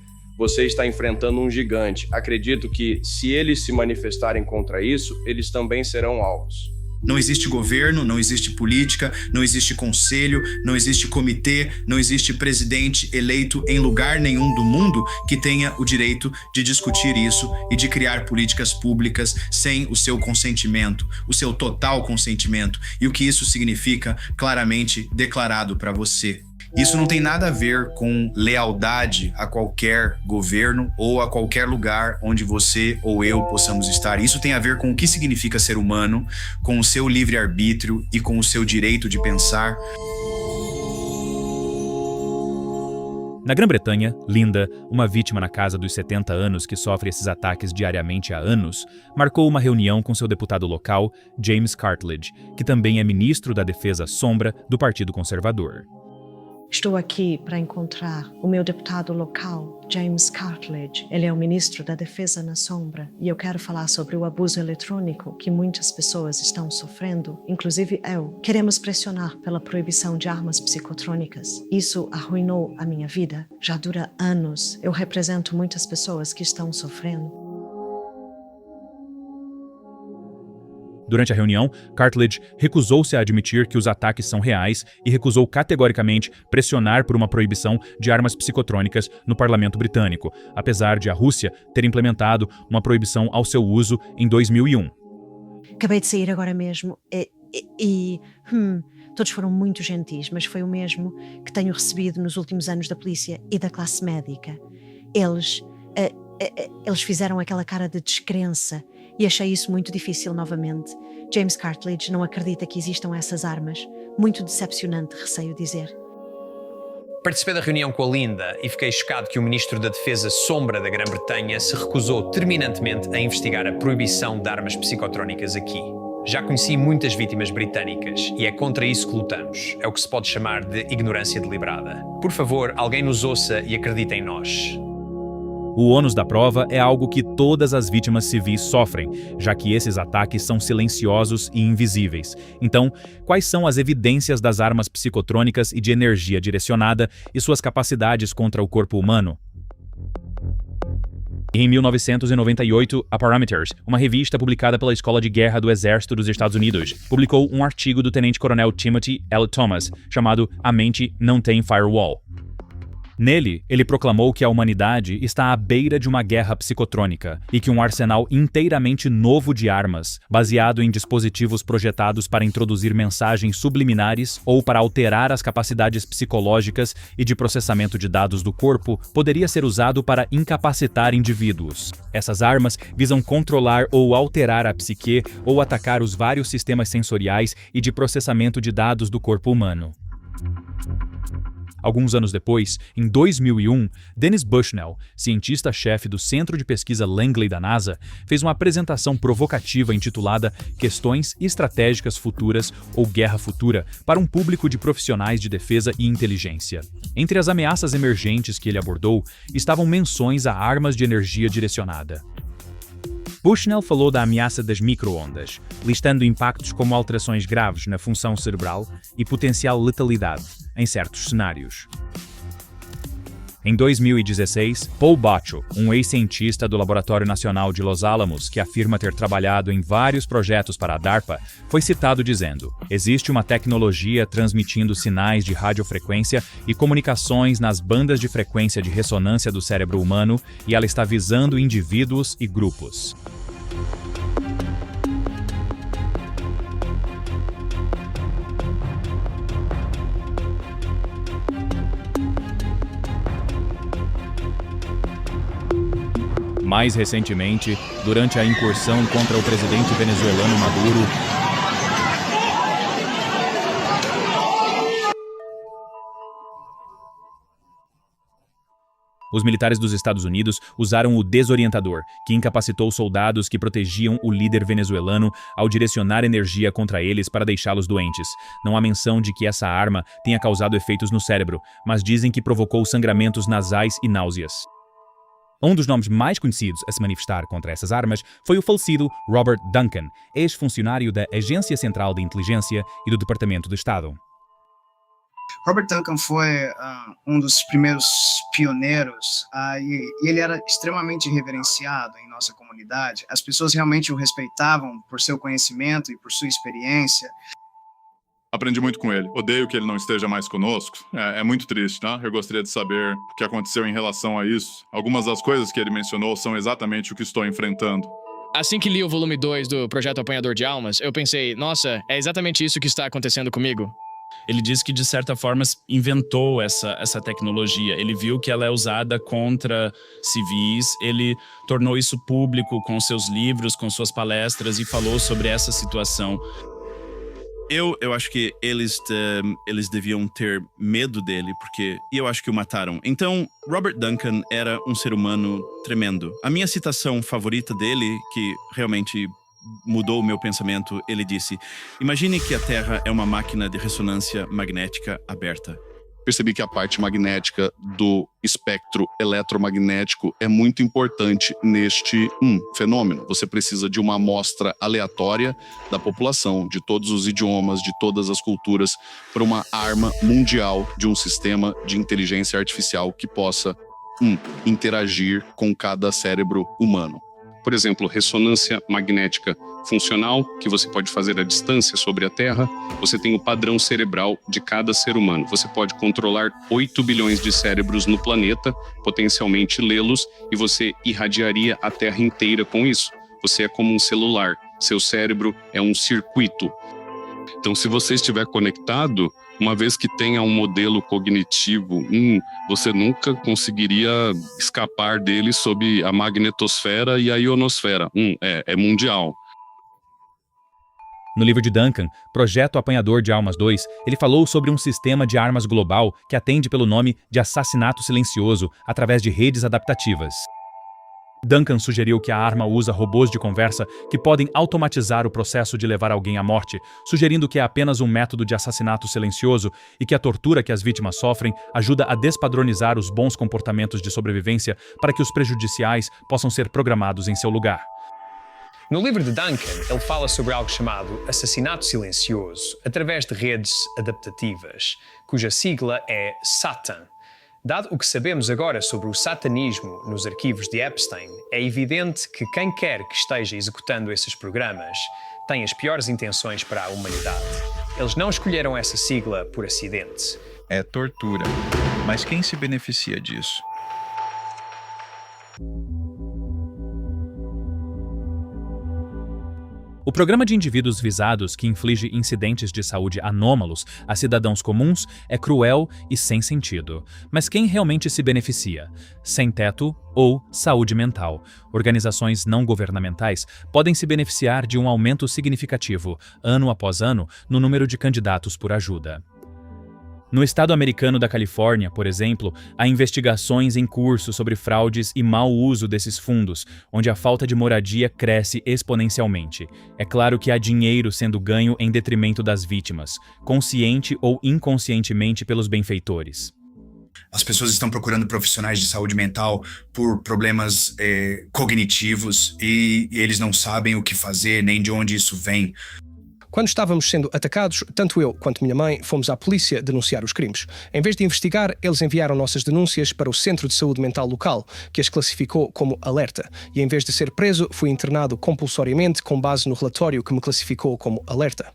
está enfrentando um gigante. Acredito que, se eles se manifestarem contra isso, eles também serão alvos. Não existe governo, não existe política, não existe conselho, não existe comitê, não existe presidente eleito em lugar nenhum do mundo que tenha o direito de discutir isso e de criar políticas públicas sem o seu consentimento, o seu total consentimento, e o que isso significa claramente declarado para você. Isso não tem nada a ver com lealdade a qualquer governo ou a qualquer lugar onde você ou eu possamos estar. Isso tem a ver com o que significa ser humano, com o seu livre-arbítrio e com o seu direito de pensar. Na Grã-Bretanha, Linda, uma vítima na casa dos 70 anos que sofre esses ataques diariamente há anos, marcou uma reunião com seu deputado local, James Cartledge, que também é ministro da Defesa Sombra do Partido Conservador. Estou aqui para encontrar o meu deputado local, James Cartledge. Ele é o ministro da Defesa na Sombra e eu quero falar sobre o abuso eletrônico que muitas pessoas estão sofrendo, inclusive eu. Queremos pressionar pela proibição de armas psicotrônicas. Isso arruinou a minha vida. Já dura anos. Eu represento muitas pessoas que estão sofrendo. Durante a reunião, Cartledge recusou-se a admitir que os ataques são reais e recusou categoricamente pressionar por uma proibição de armas psicotrônicas no parlamento britânico, apesar de a Rússia ter implementado uma proibição ao seu uso em 2001. Acabei de sair agora mesmo e todos foram muito gentis, mas foi o mesmo que tenho recebido nos últimos anos da polícia e da classe médica. Eles fizeram aquela cara de descrença e achei isso muito difícil novamente. James Cartledge não acredita que existam essas armas. Muito decepcionante, receio dizer. Participei da reunião com a Linda e fiquei chocado que o ministro da Defesa Sombra da Grã-Bretanha se recusou terminantemente a investigar a proibição de armas psicotrónicas aqui. Já conheci muitas vítimas britânicas e é contra isso que lutamos. É o que se pode chamar de ignorância deliberada. Por favor, alguém nos ouça e acredite em nós. O ônus da prova é algo que todas as vítimas civis sofrem, já que esses ataques são silenciosos e invisíveis. Então, quais são as evidências das armas psicotrônicas e de energia direcionada e suas capacidades contra o corpo humano? Em 1998, a Parameters, uma revista publicada pela Escola de Guerra do Exército dos Estados Unidos, publicou um artigo do tenente-coronel Timothy L. Thomas, chamado A Mente Não Tem Firewall. Nele, ele proclamou que a humanidade está à beira de uma guerra psicotrônica e que um arsenal inteiramente novo de armas, baseado em dispositivos projetados para introduzir mensagens subliminares ou para alterar as capacidades psicológicas e de processamento de dados do corpo, poderia ser usado para incapacitar indivíduos. Essas armas visam controlar ou alterar a psique ou atacar os vários sistemas sensoriais e de processamento de dados do corpo humano. Alguns anos depois, em 2001, Dennis Bushnell, cientista-chefe do Centro de Pesquisa Langley da NASA, fez uma apresentação provocativa intitulada Questões Estratégicas Futuras ou Guerra Futura para um público de profissionais de defesa e inteligência. Entre as ameaças emergentes que ele abordou estavam menções a armas de energia direcionada. Bushnell falou da ameaça das micro-ondas, listando impactos como alterações graves na função cerebral e potencial letalidade em certos cenários. Em 2016, Paul Baccio, um ex-cientista do Laboratório Nacional de Los Alamos, que afirma ter trabalhado em vários projetos para a DARPA, foi citado dizendo: existe uma tecnologia transmitindo sinais de radiofrequência e comunicações nas bandas de frequência de ressonância do cérebro humano e ela está visando indivíduos e grupos. Mais recentemente, durante a incursão contra o presidente venezuelano Maduro, os militares dos Estados Unidos usaram o desorientador, que incapacitou soldados que protegiam o líder venezuelano ao direcionar energia contra eles para deixá-los doentes. Não há menção de que essa arma tenha causado efeitos no cérebro, mas dizem que provocou sangramentos nasais e náuseas. Um dos nomes mais conhecidos a se manifestar contra essas armas foi o falecido Robert Duncan, ex-funcionário da Agência Central de Inteligência e do Departamento de Estado. Robert Duncan foi um dos primeiros pioneiros e ele era extremamente reverenciado em nossa comunidade. As pessoas realmente o respeitavam por seu conhecimento e por sua experiência. Aprendi muito com ele. Odeio que ele não esteja mais conosco. É muito triste, tá? Eu gostaria de saber o que aconteceu em relação a isso. Algumas das coisas que ele mencionou são exatamente o que estou enfrentando. Assim que li o volume 2 do Projeto Apanhador de Almas, eu pensei, nossa, é exatamente isso que está acontecendo comigo. Ele disse que, de certa forma, inventou essa tecnologia. Ele viu que ela é usada contra civis, ele tornou isso público com seus livros, com suas palestras e falou sobre essa situação. Eu acho que eles deviam ter medo dele, porque eu acho que o mataram. Então, Robert Duncan era um ser humano tremendo. A minha citação favorita dele, que realmente mudou o meu pensamento, ele disse: imagine que a Terra é uma máquina de ressonância magnética aberta. Percebi que a parte magnética do espectro eletromagnético é muito importante neste fenômeno. Você precisa de uma amostra aleatória da população, de todos os idiomas, de todas as culturas, para uma arma mundial de um sistema de inteligência artificial que possa interagir com cada cérebro humano. Por exemplo, ressonância magnética funcional, que você pode fazer à distância sobre a Terra. Você tem o padrão cerebral de cada ser humano. Você pode controlar 8 bilhões de cérebros no planeta, potencialmente lê-los, e você irradiaria a Terra inteira com isso. Você é como um celular. Seu cérebro é um circuito. Então, se você estiver conectado, uma vez que tenha um modelo cognitivo, você nunca conseguiria escapar dele sob a magnetosfera e a ionosfera. É mundial. No livro de Duncan, Projeto Apanhador de Almas 2, ele falou sobre um sistema de armas global que atende pelo nome de assassinato silencioso através de redes adaptativas. Duncan sugeriu que a arma usa robôs de conversa que podem automatizar o processo de levar alguém à morte, sugerindo que é apenas um método de assassinato silencioso e que a tortura que as vítimas sofrem ajuda a despadronizar os bons comportamentos de sobrevivência para que os prejudiciais possam ser programados em seu lugar. No livro de Duncan, ele fala sobre algo chamado assassinato silencioso através de redes adaptativas, cuja sigla é Satan. Dado o que sabemos agora sobre o satanismo nos arquivos de Epstein, é evidente que quem quer que esteja executando esses programas tem as piores intenções para a humanidade. Eles não escolheram essa sigla por acidente. É tortura. Mas quem se beneficia disso? O programa de indivíduos visados que inflige incidentes de saúde anômalos a cidadãos comuns é cruel e sem sentido. Mas quem realmente se beneficia? Sem teto ou saúde mental. Organizações não governamentais podem se beneficiar de um aumento significativo, ano após ano, no número de candidatos por ajuda. No estado americano da Califórnia, por exemplo, há investigações em curso sobre fraudes e mau uso desses fundos, onde a falta de moradia cresce exponencialmente. É claro que há dinheiro sendo ganho em detrimento das vítimas, consciente ou inconscientemente pelos benfeitores. As pessoas estão procurando profissionais de saúde mental por problemas cognitivos e eles não sabem o que fazer nem de onde isso vem. Quando estávamos sendo atacados, tanto eu quanto minha mãe fomos à polícia denunciar os crimes. Em vez de investigar, eles enviaram nossas denúncias para o Centro de Saúde Mental local, que as classificou como alerta. E em vez de ser preso, fui internado compulsoriamente com base no relatório que me classificou como alerta.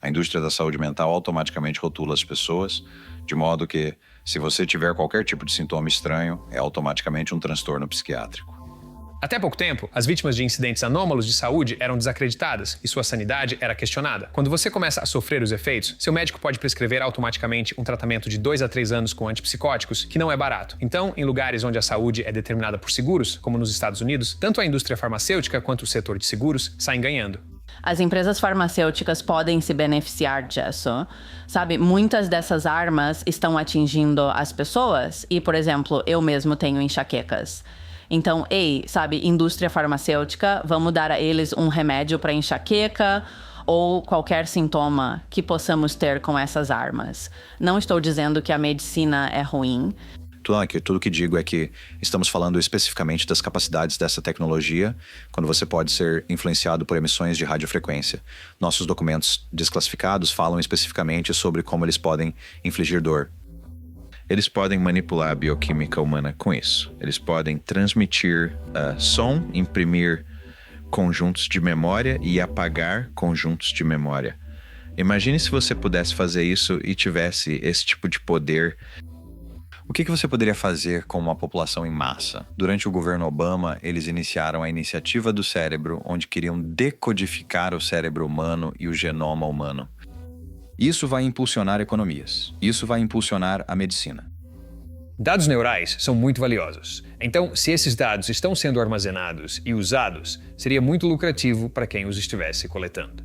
A indústria da saúde mental automaticamente rotula as pessoas, de modo que, se você tiver qualquer tipo de sintoma estranho, é automaticamente um transtorno psiquiátrico. Até pouco tempo, as vítimas de incidentes anômalos de saúde eram desacreditadas e sua sanidade era questionada. Quando você começa a sofrer os efeitos, seu médico pode prescrever automaticamente um tratamento de 2 a 3 anos com antipsicóticos, que não é barato. Então, em lugares onde a saúde é determinada por seguros, como nos Estados Unidos, tanto a indústria farmacêutica quanto o setor de seguros saem ganhando. As empresas farmacêuticas podem se beneficiar disso, sabe? Muitas dessas armas estão atingindo as pessoas e, por exemplo, eu mesmo tenho enxaquecas. Então, indústria farmacêutica, vamos dar a eles um remédio para enxaqueca ou qualquer sintoma que possamos ter com essas armas. Não estou dizendo que a medicina é ruim. Tudo que digo é que estamos falando especificamente das capacidades dessa tecnologia, quando você pode ser influenciado por emissões de radiofrequência. Nossos documentos desclassificados falam especificamente sobre como eles podem infligir dor. Eles podem manipular a bioquímica humana com isso. Eles podem transmitir som, imprimir conjuntos de memória e apagar conjuntos de memória. Imagine se você pudesse fazer isso e tivesse esse tipo de poder. O que você poderia fazer com uma população em massa? Durante o governo Obama, eles iniciaram a iniciativa do cérebro, onde queriam decodificar o cérebro humano e o genoma humano. Isso vai impulsionar economias. Isso vai impulsionar a medicina. Dados neurais são muito valiosos. Então, se esses dados estão sendo armazenados e usados, seria muito lucrativo para quem os estivesse coletando.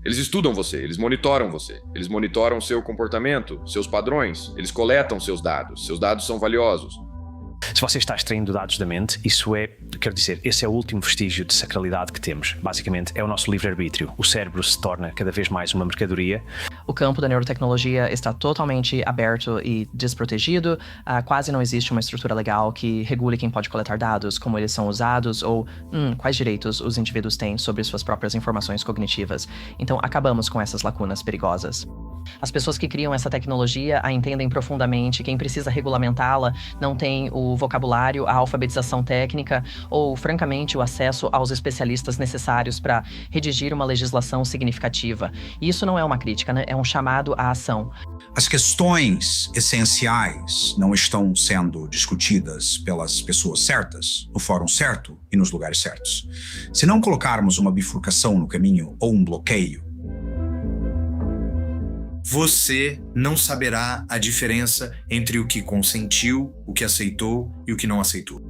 Eles estudam você, eles monitoram seu comportamento, seus padrões, eles coletam seus dados são valiosos. Se você está extraindo dados da mente, esse é o último vestígio de sacralidade que temos. Basicamente, é o nosso livre-arbítrio. O cérebro se torna cada vez mais uma mercadoria. O campo da neurotecnologia está totalmente aberto e desprotegido. Quase não existe uma estrutura legal que regule quem pode coletar dados, como eles são usados ou quais direitos os indivíduos têm sobre suas próprias informações cognitivas. Então, acabamos com essas lacunas perigosas. As pessoas que criam essa tecnologia a entendem profundamente. Quem precisa regulamentá-la não tem o vocabulário, a alfabetização técnica ou, francamente, o acesso aos especialistas necessários para redigir uma legislação significativa. E isso não é uma crítica, né? É um chamado à ação. As questões essenciais não estão sendo discutidas pelas pessoas certas, no fórum certo e nos lugares certos. Se não colocarmos uma bifurcação no caminho ou um bloqueio, você não saberá a diferença entre o que consentiu, o que aceitou e o que não aceitou.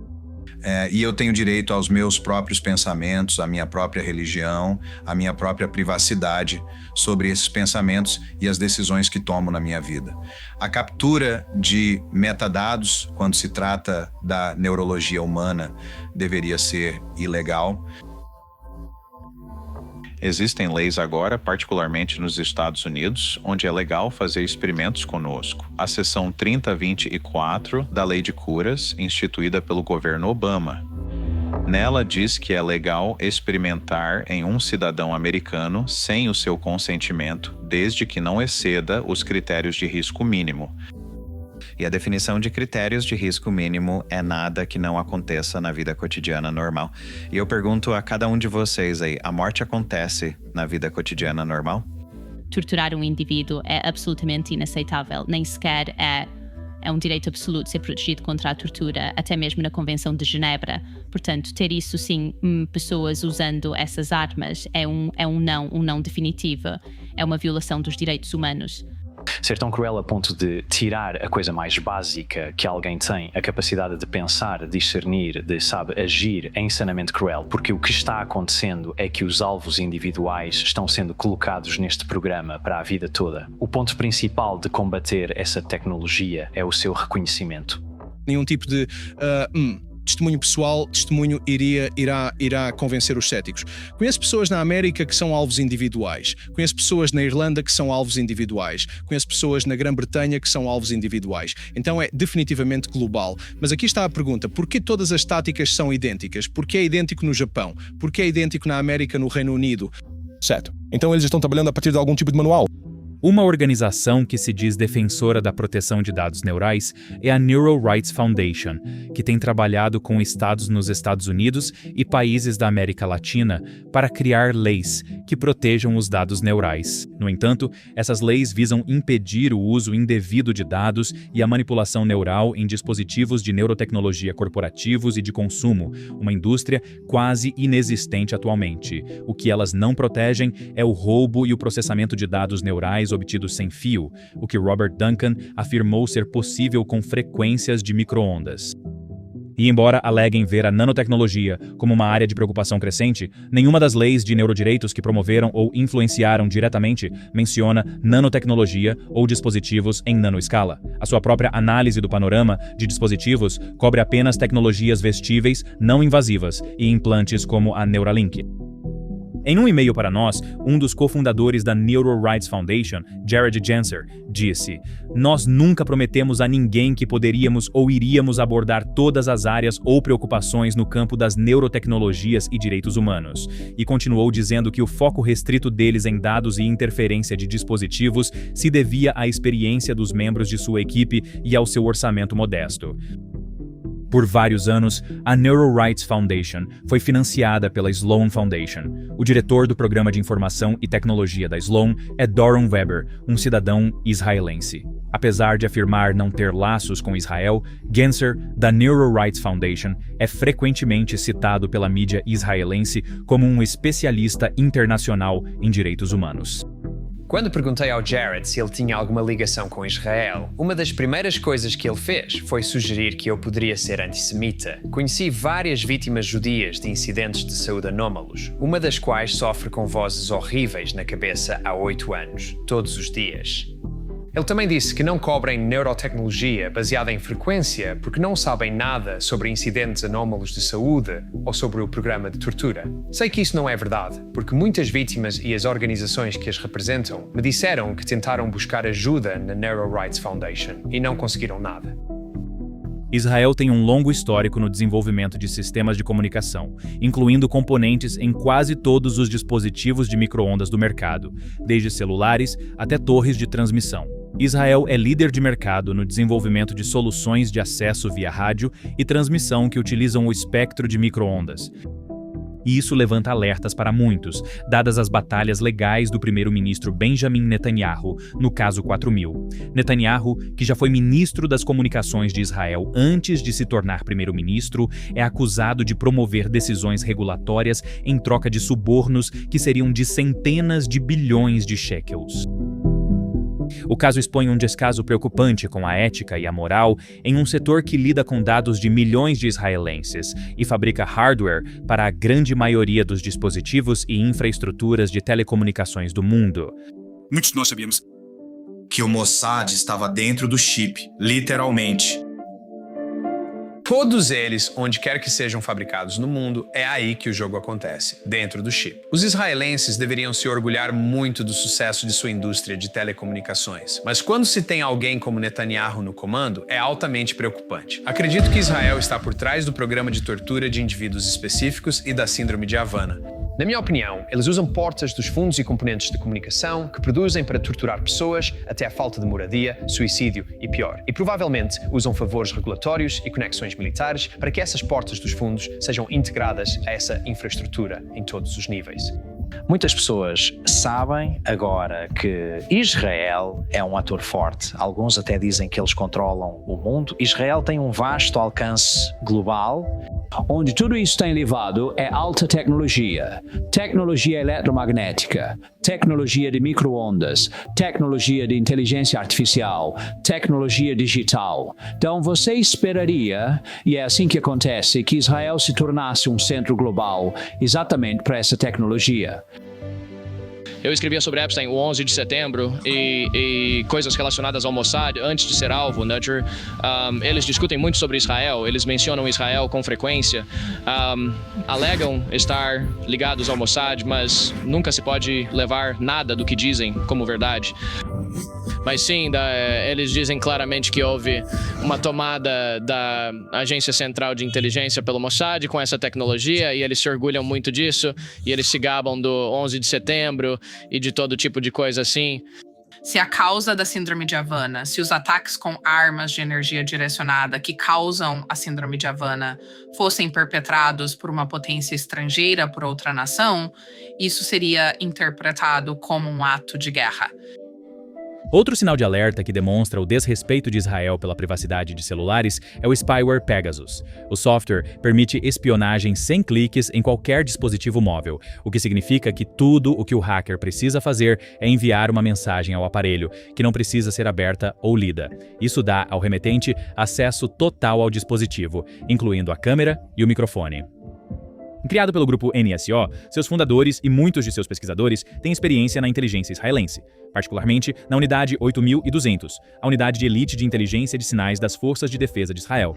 E eu tenho direito aos meus próprios pensamentos, à minha própria religião, à minha própria privacidade sobre esses pensamentos e as decisões que tomo na minha vida. A captura de metadados, quando se trata da neurologia humana, deveria ser ilegal. Existem leis agora, particularmente nos Estados Unidos, onde é legal fazer experimentos conosco. A seção 3024 da Lei de Curas, instituída pelo governo Obama. Nela diz que é legal experimentar em um cidadão americano sem o seu consentimento, desde que não exceda os critérios de risco mínimo. E a definição de critérios de risco mínimo é nada que não aconteça na vida cotidiana normal. E eu pergunto a cada um de vocês aí, a morte acontece na vida cotidiana normal? Torturar um indivíduo é absolutamente inaceitável, nem sequer é É um direito absoluto ser protegido contra a tortura, até mesmo na Convenção de Genebra. Portanto, ter isso sim, pessoas usando essas armas é um não definitivo. É uma violação dos direitos humanos. Ser tão cruel a ponto de tirar a coisa mais básica que alguém tem, a capacidade de pensar, de discernir, de, agir, é insanamente cruel, porque o que está acontecendo é que os alvos individuais estão sendo colocados neste programa para a vida toda. O ponto principal de combater essa tecnologia é o seu reconhecimento. Nenhum tipo de testemunho pessoal, testemunho irá convencer os céticos. Conheço pessoas na América que são alvos individuais. Conheço pessoas na Irlanda que são alvos individuais. Conheço pessoas na Grã-Bretanha que são alvos individuais. Então é definitivamente global. Mas aqui está a pergunta: por que todas as táticas são idênticas? Por que é idêntico no Japão? Por que é idêntico na América, no Reino Unido? Certo. Então eles estão trabalhando a partir de algum tipo de manual? Uma organização que se diz defensora da proteção de dados neurais é a Neural Rights Foundation, que tem trabalhado com estados nos Estados Unidos e países da América Latina para criar leis que protejam os dados neurais. No entanto, essas leis visam impedir o uso indevido de dados e a manipulação neural em dispositivos de neurotecnologia corporativos e de consumo, uma indústria quase inexistente atualmente. O que elas não protegem é o roubo e o processamento de dados neurais obtidos sem fio, o que Robert Duncan afirmou ser possível com frequências de micro-ondas. E embora aleguem ver a nanotecnologia como uma área de preocupação crescente, nenhuma das leis de neurodireitos que promoveram ou influenciaram diretamente menciona nanotecnologia ou dispositivos em nanoescala. A sua própria análise do panorama de dispositivos cobre apenas tecnologias vestíveis não invasivas e implantes como a Neuralink. Em um e-mail para nós, um dos cofundadores da Neural Rights Foundation, Jared Genser, disse: "Nós nunca prometemos a ninguém que poderíamos ou iríamos abordar todas as áreas ou preocupações no campo das neurotecnologias e direitos humanos." E continuou dizendo que o foco restrito deles em dados e interferência de dispositivos se devia à experiência dos membros de sua equipe e ao seu orçamento modesto. Por vários anos, a Neural Rights Foundation foi financiada pela Sloan Foundation. O diretor do Programa de Informação e Tecnologia da Sloan é Doron Weber, um cidadão israelense. Apesar de afirmar não ter laços com Israel, Genser, da Neural Rights Foundation, é frequentemente citado pela mídia israelense como um especialista internacional em direitos humanos. Quando perguntei ao Jared se ele tinha alguma ligação com Israel, uma das primeiras coisas que ele fez foi sugerir que eu poderia ser antissemita. Conheci várias vítimas judias de incidentes de saúde anómalos, uma das quais sofre com vozes horríveis na cabeça há 8 anos, todos os dias. Ele também disse que não cobrem neurotecnologia baseada em frequência porque não sabem nada sobre incidentes anómalos de saúde ou sobre o programa de tortura. Sei que isso não é verdade, porque muitas vítimas e as organizações que as representam me disseram que tentaram buscar ajuda na Neural Rights Foundation e não conseguiram nada. Israel tem um longo histórico no desenvolvimento de sistemas de comunicação, incluindo componentes em quase todos os dispositivos de micro-ondas do mercado, desde celulares até torres de transmissão. Israel é líder de mercado no desenvolvimento de soluções de acesso via rádio e transmissão que utilizam o espectro de micro-ondas. E isso levanta alertas para muitos, dadas as batalhas legais do primeiro-ministro Benjamin Netanyahu no caso 4000. Netanyahu, que já foi ministro das comunicações de Israel antes de se tornar primeiro-ministro, é acusado de promover decisões regulatórias em troca de subornos que seriam de centenas de bilhões de shekels. O caso expõe um descaso preocupante com a ética e a moral em um setor que lida com dados de milhões de israelenses e fabrica hardware para a grande maioria dos dispositivos e infraestruturas de telecomunicações do mundo. Muitos de nós sabíamos que o Mossad estava dentro do chip, literalmente. Todos eles, onde quer que sejam fabricados no mundo, é aí que o jogo acontece, dentro do chip. Os israelenses deveriam se orgulhar muito do sucesso de sua indústria de telecomunicações, mas quando se tem alguém como Netanyahu no comando, é altamente preocupante. Acredito que Israel está por trás do programa de tortura de indivíduos específicos e da síndrome de Havana. Na minha opinião, eles usam portas dos fundos e componentes de comunicação que produzem para torturar pessoas até a falta de moradia, suicídio e pior. E provavelmente usam favores regulatórios e conexões militares para que essas portas dos fundos sejam integradas a essa infraestrutura em todos os níveis. Muitas pessoas sabem agora que Israel é um ator forte. Alguns até dizem que eles controlam o mundo. Israel tem um vasto alcance global. Onde tudo isso tem levado é alta tecnologia, tecnologia eletromagnética, tecnologia de micro-ondas, tecnologia de inteligência artificial, tecnologia digital. Então você esperaria, e é assim que acontece, que Israel se tornasse um centro global exatamente para essa tecnologia. Eu escrevia sobre Epstein o 11 de setembro e coisas relacionadas ao Mossad antes de ser alvo, Nudger. Eles discutem muito sobre Israel, eles mencionam Israel com frequência, alegam estar ligados ao Mossad, mas nunca se pode levar nada do que dizem como verdade. Mas sim, eles dizem claramente que houve uma tomada da Agência Central de Inteligência pelo Mossad com essa tecnologia e eles se orgulham muito disso e eles se gabam do 11 de setembro e de todo tipo de coisa assim. Se a causa da síndrome de Havana, se os ataques com armas de energia direcionada que causam a síndrome de Havana fossem perpetrados por uma potência estrangeira, por outra nação, isso seria interpretado como um ato de guerra. Outro sinal de alerta que demonstra o desrespeito de Israel pela privacidade de celulares é o spyware Pegasus. O software permite espionagem sem cliques em qualquer dispositivo móvel, o que significa que tudo o que o hacker precisa fazer é enviar uma mensagem ao aparelho, que não precisa ser aberta ou lida. Isso dá ao remetente acesso total ao dispositivo, incluindo a câmera e o microfone. Criado pelo grupo NSO, seus fundadores e muitos de seus pesquisadores têm experiência na inteligência israelense, particularmente na Unidade 8200, a unidade de elite de inteligência de sinais das Forças de Defesa de Israel.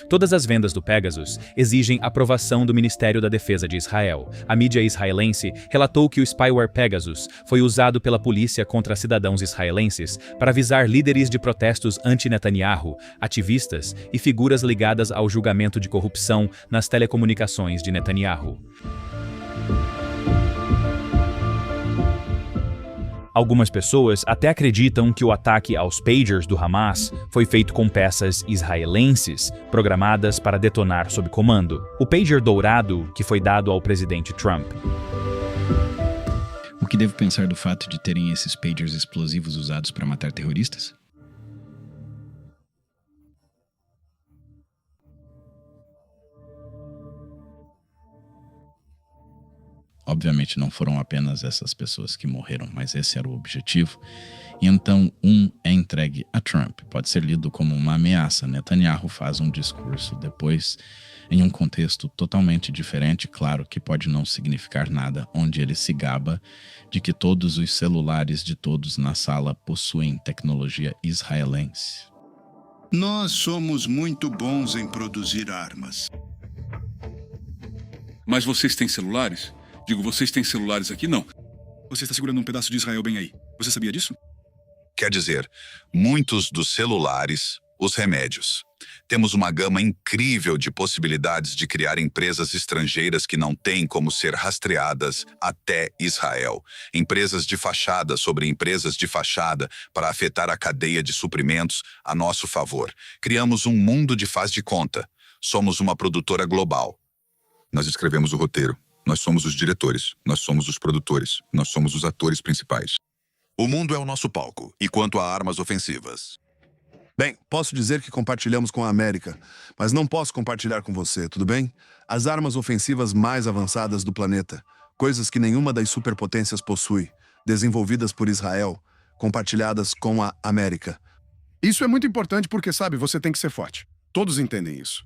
Todas as vendas do Pegasus exigem aprovação do Ministério da Defesa de Israel. A mídia israelense relatou que o spyware Pegasus foi usado pela polícia contra cidadãos israelenses para avisar líderes de protestos anti-Netanyahu, ativistas e figuras ligadas ao julgamento de corrupção nas telecomunicações de Netanyahu. Algumas pessoas até acreditam que o ataque aos pagers do Hamas foi feito com peças israelenses, programadas para detonar sob comando. O pager dourado que foi dado ao presidente Trump. O que devo pensar do fato de terem esses pagers explosivos usados para matar terroristas? Obviamente não foram apenas essas pessoas que morreram, mas esse era o objetivo. E então é entregue a Trump. Pode ser lido como uma ameaça. Netanyahu faz um discurso depois, em um contexto totalmente diferente, claro que pode não significar nada, onde ele se gaba de que todos os celulares de todos na sala possuem tecnologia israelense. Nós somos muito bons em produzir armas. Mas vocês têm celulares? Digo, vocês têm celulares aqui? Não. Você está segurando um pedaço de Israel bem aí. Você sabia disso? Quer dizer, muitos dos celulares, os remédios. Temos uma gama incrível de possibilidades de criar empresas estrangeiras que não têm como ser rastreadas até Israel. Empresas de fachada sobre empresas de fachada para afetar a cadeia de suprimentos a nosso favor. Criamos um mundo de faz de conta. Somos uma produtora global. Nós escrevemos o roteiro. Nós somos os diretores, nós somos os produtores, nós somos os atores principais. O mundo é o nosso palco, e quanto a armas ofensivas? Bem, posso dizer que compartilhamos com a América, mas não posso compartilhar com você, tudo bem? As armas ofensivas mais avançadas do planeta, coisas que nenhuma das superpotências possui, desenvolvidas por Israel, compartilhadas com a América. Isso é muito importante porque, sabe, você tem que ser forte. Todos entendem isso.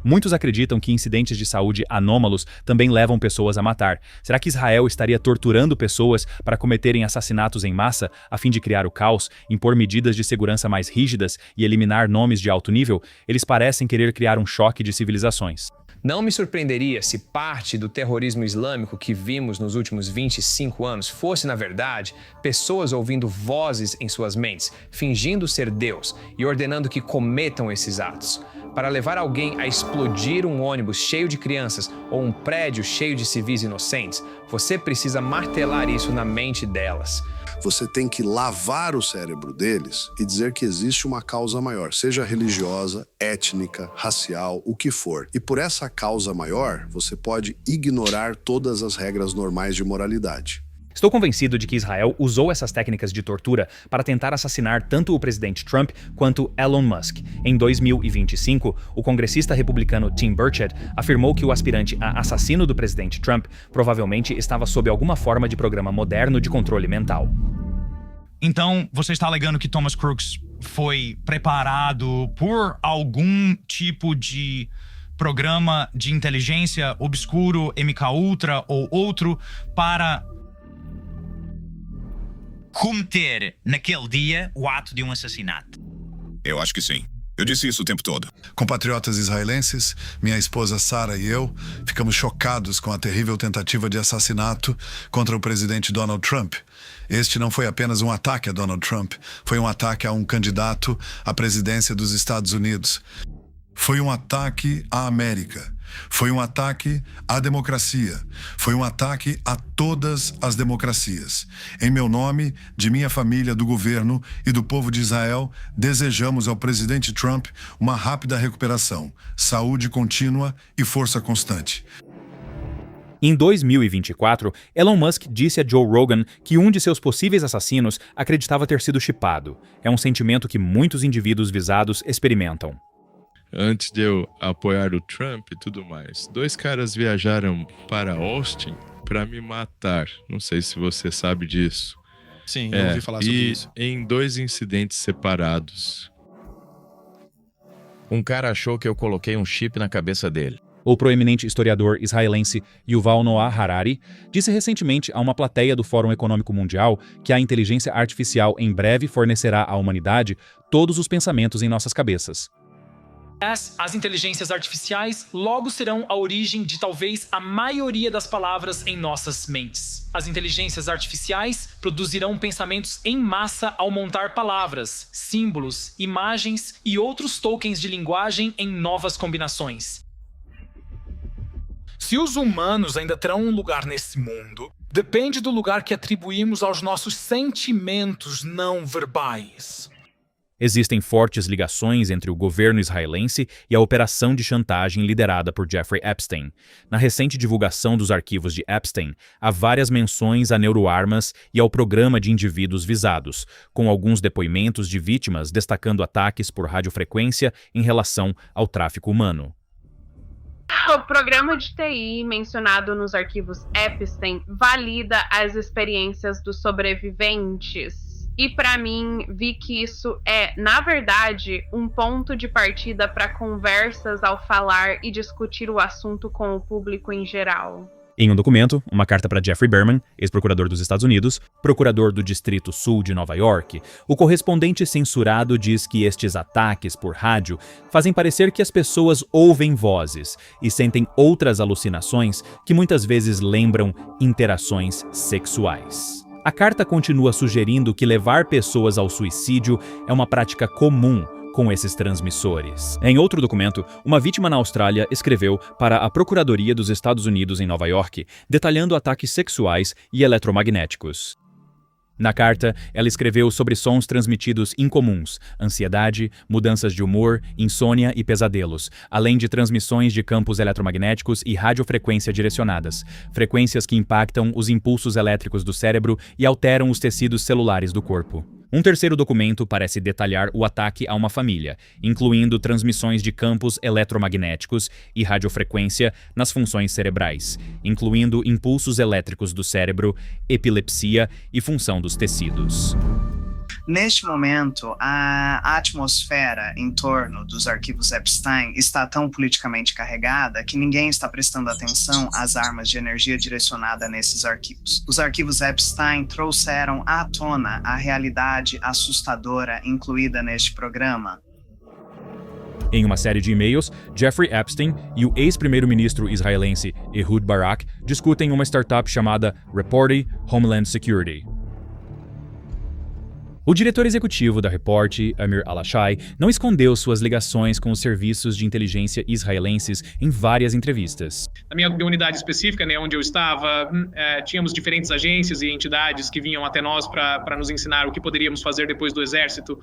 Muitos acreditam que incidentes de saúde anômalos também levam pessoas a matar. Será que Israel estaria torturando pessoas para cometerem assassinatos em massa, a fim de criar o caos, impor medidas de segurança mais rígidas e eliminar nomes de alto nível? Eles parecem querer criar um choque de civilizações. Não me surpreenderia se parte do terrorismo islâmico que vimos nos últimos 25 anos fosse, na verdade, pessoas ouvindo vozes em suas mentes, fingindo ser Deus e ordenando que cometam esses atos. Para levar alguém a explodir um ônibus cheio de crianças ou um prédio cheio de civis inocentes, você precisa martelar isso na mente delas. Você tem que lavar o cérebro deles e dizer que existe uma causa maior, seja religiosa, étnica, racial, o que for. E por essa causa maior, você pode ignorar todas as regras normais de moralidade. Estou convencido de que Israel usou essas técnicas de tortura para tentar assassinar tanto o presidente Trump quanto Elon Musk. Em 2025, o congressista republicano Tim Burchett afirmou que o aspirante a assassino do presidente Trump provavelmente estava sob alguma forma de programa moderno de controle mental. Então, você está alegando que Thomas Crooks foi preparado por algum tipo de programa de inteligência obscuro, MKUltra ou outro para cometer naquele dia o ato de um assassinato? Eu acho que sim. Eu disse isso o tempo todo. Compatriotas israelenses, minha esposa Sarah e eu ficamos chocados com a terrível tentativa de assassinato contra o presidente Donald Trump. Este não foi apenas um ataque a Donald Trump, foi um ataque a um candidato à presidência dos Estados Unidos. Foi um ataque à América. Foi um ataque à democracia. Foi um ataque a todas as democracias. Em meu nome, de minha família, do governo e do povo de Israel, desejamos ao presidente Trump uma rápida recuperação, saúde contínua e força constante. Em 2024, Elon Musk disse a Joe Rogan que um de seus possíveis assassinos acreditava ter sido chipado. É um sentimento que muitos indivíduos visados experimentam. Antes de eu apoiar o Trump e tudo mais, 2 caras viajaram para Austin para me matar. Não sei se você sabe disso. Sim, eu ouvi falar sobre isso. Em 2 incidentes separados. Um cara achou que eu coloquei um chip na cabeça dele. O proeminente historiador israelense Yuval Noah Harari disse recentemente a uma plateia do Fórum Econômico Mundial que a inteligência artificial em breve fornecerá à humanidade todos os pensamentos em nossas cabeças. As inteligências artificiais logo serão a origem de talvez a maioria das palavras em nossas mentes. As inteligências artificiais produzirão pensamentos em massa ao montar palavras, símbolos, imagens e outros tokens de linguagem em novas combinações. Se os humanos ainda terão um lugar nesse mundo, depende do lugar que atribuímos aos nossos sentimentos não verbais. Existem fortes ligações entre o governo israelense e a operação de chantagem liderada por Jeffrey Epstein. Na recente divulgação dos arquivos de Epstein, há várias menções a neuroarmas e ao programa de indivíduos visados, com alguns depoimentos de vítimas destacando ataques por radiofrequência em relação ao tráfico humano. O programa de TI mencionado nos arquivos Epstein valida as experiências dos sobreviventes. E para mim, vi que isso é, na verdade, um ponto de partida para conversas ao falar e discutir o assunto com o público em geral. Em um documento, uma carta para Jeffrey Berman, ex-procurador dos Estados Unidos, procurador do Distrito Sul de Nova York, o correspondente censurado diz que estes ataques por rádio fazem parecer que as pessoas ouvem vozes e sentem outras alucinações que muitas vezes lembram interações sexuais. A carta continua sugerindo que levar pessoas ao suicídio é uma prática comum com esses transmissores. Em outro documento, uma vítima na Austrália escreveu para a Procuradoria dos Estados Unidos em Nova York, detalhando ataques sexuais e eletromagnéticos. Na carta, ela escreveu sobre sons transmitidos incomuns, ansiedade, mudanças de humor, insônia e pesadelos, além de transmissões de campos eletromagnéticos e radiofrequência direcionadas, frequências que impactam os impulsos elétricos do cérebro e alteram os tecidos celulares do corpo. Um terceiro documento parece detalhar o ataque a uma família, incluindo transmissões de campos eletromagnéticos e radiofrequência nas funções cerebrais, incluindo impulsos elétricos do cérebro, epilepsia e função dos tecidos. Neste momento, a atmosfera em torno dos arquivos Epstein está tão politicamente carregada que ninguém está prestando atenção às armas de energia direcionada nesses arquivos. Os arquivos Epstein trouxeram à tona a realidade assustadora incluída neste programa. Em uma série de e-mails, Jeffrey Epstein e o ex-primeiro-ministro israelense Ehud Barak discutem uma startup chamada Reporting Homeland Security. O diretor executivo da Report, Amir Al-Ashai, não escondeu suas ligações com os serviços de inteligência israelenses em várias entrevistas. Na minha unidade específica, né, onde eu estava, tínhamos diferentes agências e entidades que vinham até nós para nos ensinar o que poderíamos fazer depois do exército.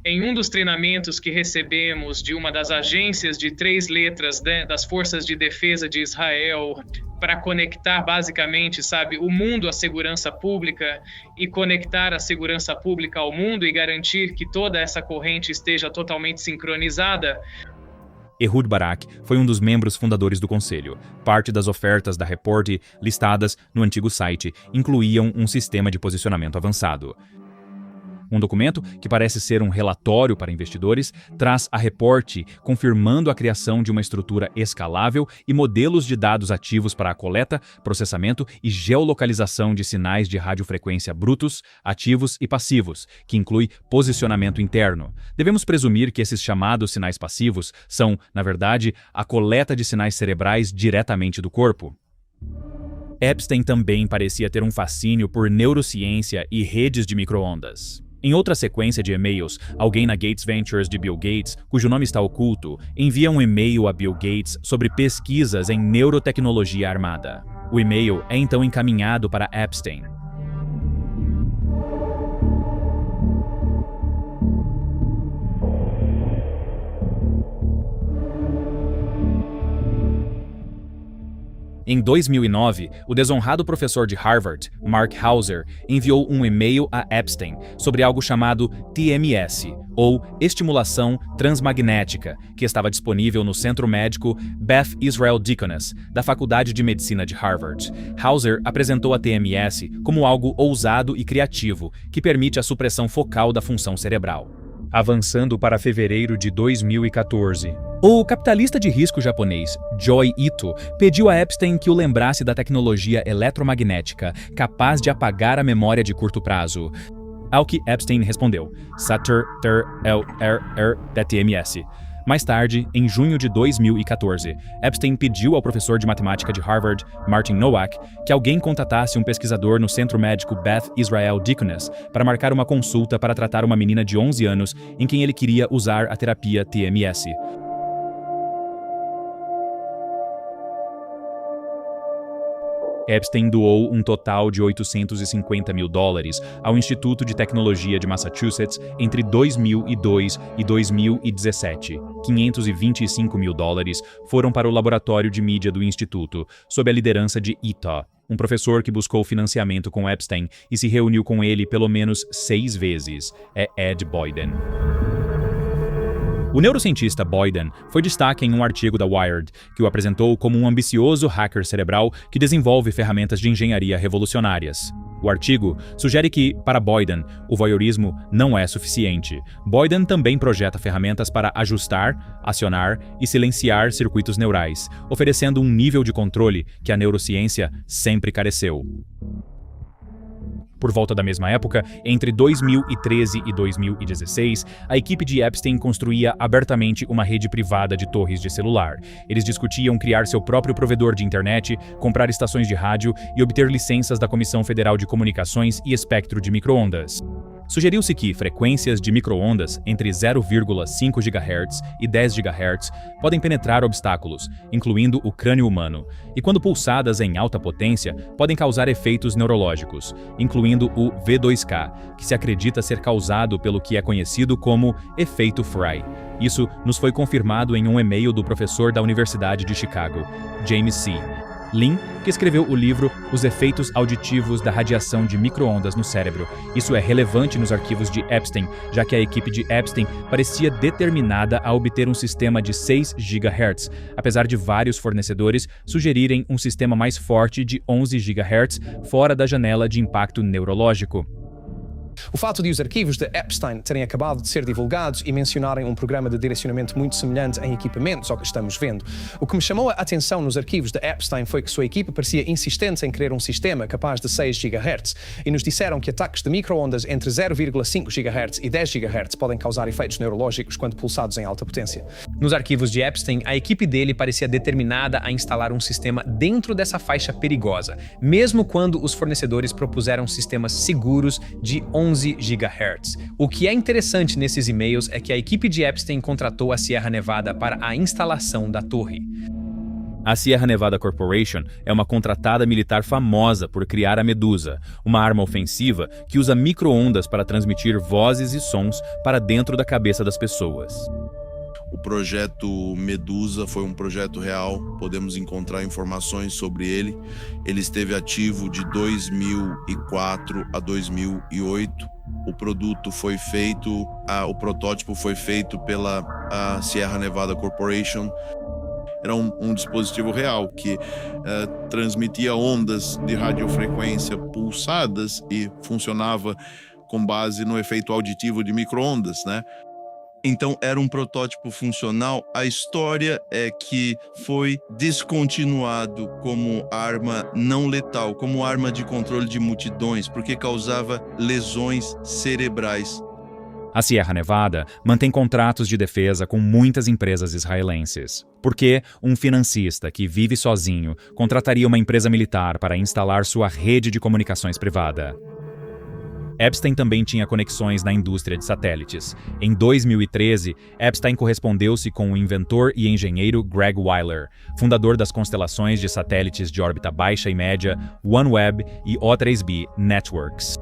Em um dos treinamentos que recebemos de uma das agências de 3 letras das Forças de Defesa de Israel, para conectar basicamente, o mundo à segurança pública e conectar a segurança pública ao mundo e garantir que toda essa corrente esteja totalmente sincronizada. Ehud Barak foi um dos membros fundadores do conselho. Parte das ofertas da Report listadas no antigo site incluíam um sistema de posicionamento avançado. Um documento, que parece ser um relatório para investidores, traz a Report confirmando a criação de uma estrutura escalável e modelos de dados ativos para a coleta, processamento e geolocalização de sinais de radiofrequência brutos, ativos e passivos, que inclui posicionamento interno. Devemos presumir que esses chamados sinais passivos são, na verdade, a coleta de sinais cerebrais diretamente do corpo. Epstein também parecia ter um fascínio por neurociência e redes de micro-ondas. Em outra sequência de e-mails, alguém na Gates Ventures de Bill Gates, cujo nome está oculto, envia um e-mail a Bill Gates sobre pesquisas em neurotecnologia armada. O e-mail é então encaminhado para Epstein. Em 2009, o desonrado professor de Harvard, Mark Hauser, enviou um e-mail a Epstein sobre algo chamado TMS, ou Estimulação Transmagnética, que estava disponível no Centro Médico Beth Israel Deaconess, da Faculdade de Medicina de Harvard. Hauser apresentou a TMS como algo ousado e criativo, que permite a supressão focal da função cerebral. Avançando para fevereiro de 2014. O capitalista de risco japonês Joi Ito pediu a Epstein que o lembrasse da tecnologia eletromagnética capaz de apagar a memória de curto prazo. Ao que Epstein respondeu, TMS. Mais tarde, em junho de 2014, Epstein pediu ao professor de matemática de Harvard, Martin Nowak, que alguém contatasse um pesquisador no Centro Médico Beth Israel Deaconess para marcar uma consulta para tratar uma menina de 11 anos em quem ele queria usar a terapia TMS. Epstein doou um total de $850 mil ao Instituto de Tecnologia de Massachusetts entre 2002 e 2017. $525 mil foram para o laboratório de mídia do Instituto, sob a liderança de Ito, um professor que buscou financiamento com Epstein e se reuniu com ele pelo menos 6 vezes. É Ed Boyden. O neurocientista Boyden foi destaque em um artigo da Wired, que o apresentou como um ambicioso hacker cerebral que desenvolve ferramentas de engenharia revolucionárias. O artigo sugere que, para Boyden, o voyeurismo não é suficiente. Boyden também projeta ferramentas para ajustar, acionar e silenciar circuitos neurais, oferecendo um nível de controle que a neurociência sempre careceu. Por volta da mesma época, entre 2013 e 2016, a equipe de Epstein construía abertamente uma rede privada de torres de celular. Eles discutiam criar seu próprio provedor de internet, comprar estações de rádio e obter licenças da Comissão Federal de Comunicações e Espectro de Microondas. Sugeriu-se que frequências de microondas entre 0,5 GHz e 10 GHz podem penetrar obstáculos, incluindo o crânio humano, e quando pulsadas em alta potência, podem causar efeitos neurológicos, incluindo o V2K, que se acredita ser causado pelo que é conhecido como efeito Fry. Isso nos foi confirmado em um e-mail do professor da Universidade de Chicago, James C. Lin, que escreveu o livro Os Efeitos Auditivos da Radiação de Microondas no Cérebro. Isso é relevante nos arquivos de Epstein, já que a equipe de Epstein parecia determinada a obter um sistema de 6 GHz, apesar de vários fornecedores sugerirem um sistema mais forte de 11 GHz fora da janela de impacto neurológico. O fato de os arquivos de Epstein terem acabado de ser divulgados e mencionarem um programa de direcionamento muito semelhante em equipamentos ao que estamos vendo. O que me chamou a atenção nos arquivos de Epstein foi que sua equipe parecia insistente em querer um sistema capaz de 6 GHz e nos disseram que ataques de microondas entre 0,5 GHz e 10 GHz podem causar efeitos neurológicos quando pulsados em alta potência. Nos arquivos de Epstein, a equipe dele parecia determinada a instalar um sistema dentro dessa faixa perigosa, mesmo quando os fornecedores propuseram sistemas seguros de 11 11 GHz. O que é interessante nesses e-mails é que a equipe de Epstein contratou a Sierra Nevada para a instalação da torre. A Sierra Nevada Corporation é uma contratada militar famosa por criar a Medusa, uma arma ofensiva que usa micro-ondas para transmitir vozes e sons para dentro da cabeça das pessoas. O projeto Medusa foi um projeto real, podemos encontrar informações sobre ele. Ele esteve ativo de 2004 a 2008. O produto foi feito, o protótipo foi feito pela Sierra Nevada Corporation. Era um dispositivo real que transmitia ondas de radiofrequência pulsadas e funcionava com base no efeito auditivo de micro-ondas, né? Então, era um protótipo funcional. A história é que foi descontinuado como arma não letal, como arma de controle de multidões, porque causava lesões cerebrais. A Sierra Nevada mantém contratos de defesa com muitas empresas israelenses. Por que um financista que vive sozinho contrataria uma empresa militar para instalar sua rede de comunicações privada? Epstein também tinha conexões na indústria de satélites. Em 2013, Epstein correspondeu-se com o inventor e engenheiro Greg Weiler, fundador das constelações de satélites de órbita baixa e média OneWeb e O3b Networks.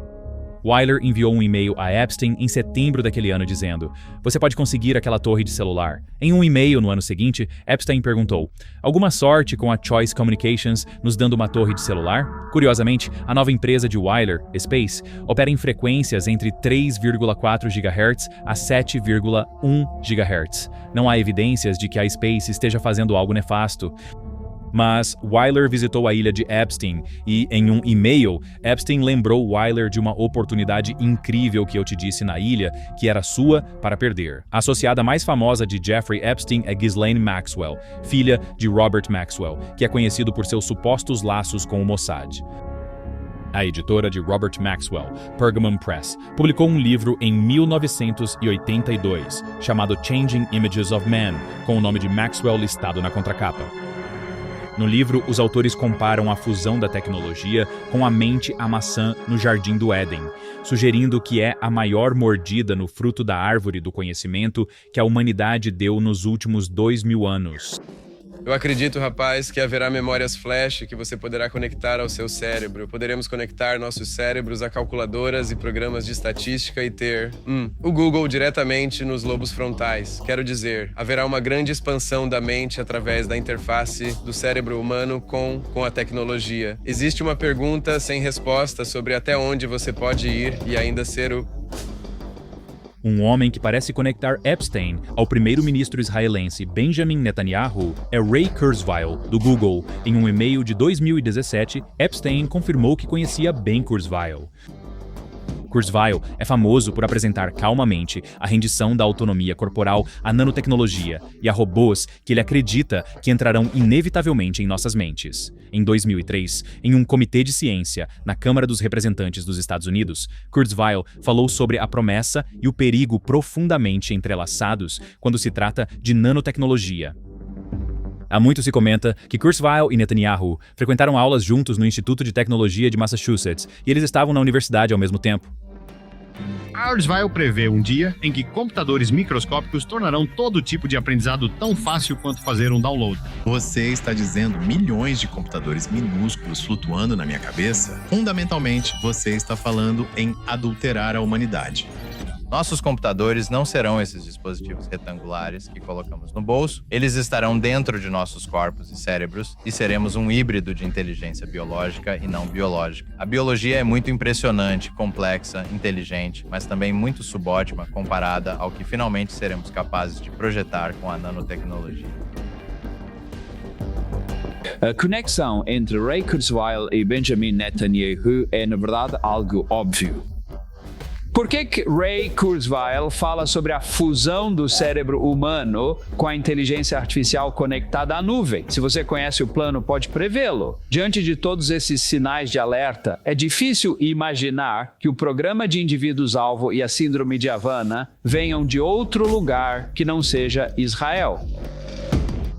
Weiler enviou um e-mail a Epstein em setembro daquele ano dizendo: "Você pode conseguir aquela torre de celular." Em um e-mail no ano seguinte, Epstein perguntou: "Alguma sorte com a Choice Communications nos dando uma torre de celular?" Curiosamente, a nova empresa de Weiler, Space, opera em frequências entre 3,4 GHz a 7,1 GHz. Não há evidências de que a Space esteja fazendo algo nefasto. Mas Weiler visitou a ilha de Epstein e, em um e-mail, Epstein lembrou Weiler de uma oportunidade incrível que eu te disse na ilha, que era sua para perder. A associada mais famosa de Jeffrey Epstein é Ghislaine Maxwell, filha de Robert Maxwell, que é conhecido por seus supostos laços com o Mossad. A editora de Robert Maxwell, Pergamum Press, publicou um livro em 1982, chamado Changing Images of Man, com o nome de Maxwell listado na contracapa. No livro, os autores comparam a fusão da tecnologia com a mente à maçã no Jardim do Éden, sugerindo que é a maior mordida no fruto da árvore do conhecimento que a humanidade deu nos últimos 2000 anos. Eu acredito, rapaz, que haverá memórias flash que você poderá conectar ao seu cérebro. Poderemos conectar nossos cérebros a calculadoras e programas de estatística e ter o Google diretamente nos lobos frontais. Quero dizer, haverá uma grande expansão da mente através da interface do cérebro humano com a tecnologia. Existe uma pergunta sem resposta sobre até onde você pode ir e ainda ser Um homem que parece conectar Epstein ao primeiro-ministro israelense Benjamin Netanyahu é Ray Kurzweil, do Google. Em um e-mail de 2017, Epstein confirmou que conhecia bem Kurzweil. Kurzweil é famoso por apresentar calmamente a rendição da autonomia corporal à nanotecnologia e a robôs que ele acredita que entrarão inevitavelmente em nossas mentes. Em 2003, em um comitê de ciência na Câmara dos Representantes dos Estados Unidos, Kurzweil falou sobre a promessa e o perigo profundamente entrelaçados quando se trata de nanotecnologia. Há muito se comenta que Kurzweil e Netanyahu frequentaram aulas juntos no Instituto de Tecnologia de Massachusetts e eles estavam na universidade ao mesmo tempo. Kurzweil prevê um dia em que computadores microscópicos tornarão todo tipo de aprendizado tão fácil quanto fazer um download. Você está dizendo milhões de computadores minúsculos flutuando na minha cabeça? Fundamentalmente, você está falando em adulterar a humanidade. Nossos computadores não serão esses dispositivos retangulares que colocamos no bolso. Eles estarão dentro de nossos corpos e cérebros e seremos um híbrido de inteligência biológica e não biológica. A biologia é muito impressionante, complexa, inteligente, mas também muito subótima comparada ao que finalmente seremos capazes de projetar com a nanotecnologia. A conexão entre Ray Kurzweil e Benjamin Netanyahu é, na verdade, algo óbvio. Por que Ray Kurzweil fala sobre a fusão do cérebro humano com a inteligência artificial conectada à nuvem? Se você conhece o plano, pode prevê-lo. Diante de todos esses sinais de alerta, é difícil imaginar que o programa de indivíduos-alvo e a síndrome de Havana venham de outro lugar que não seja Israel.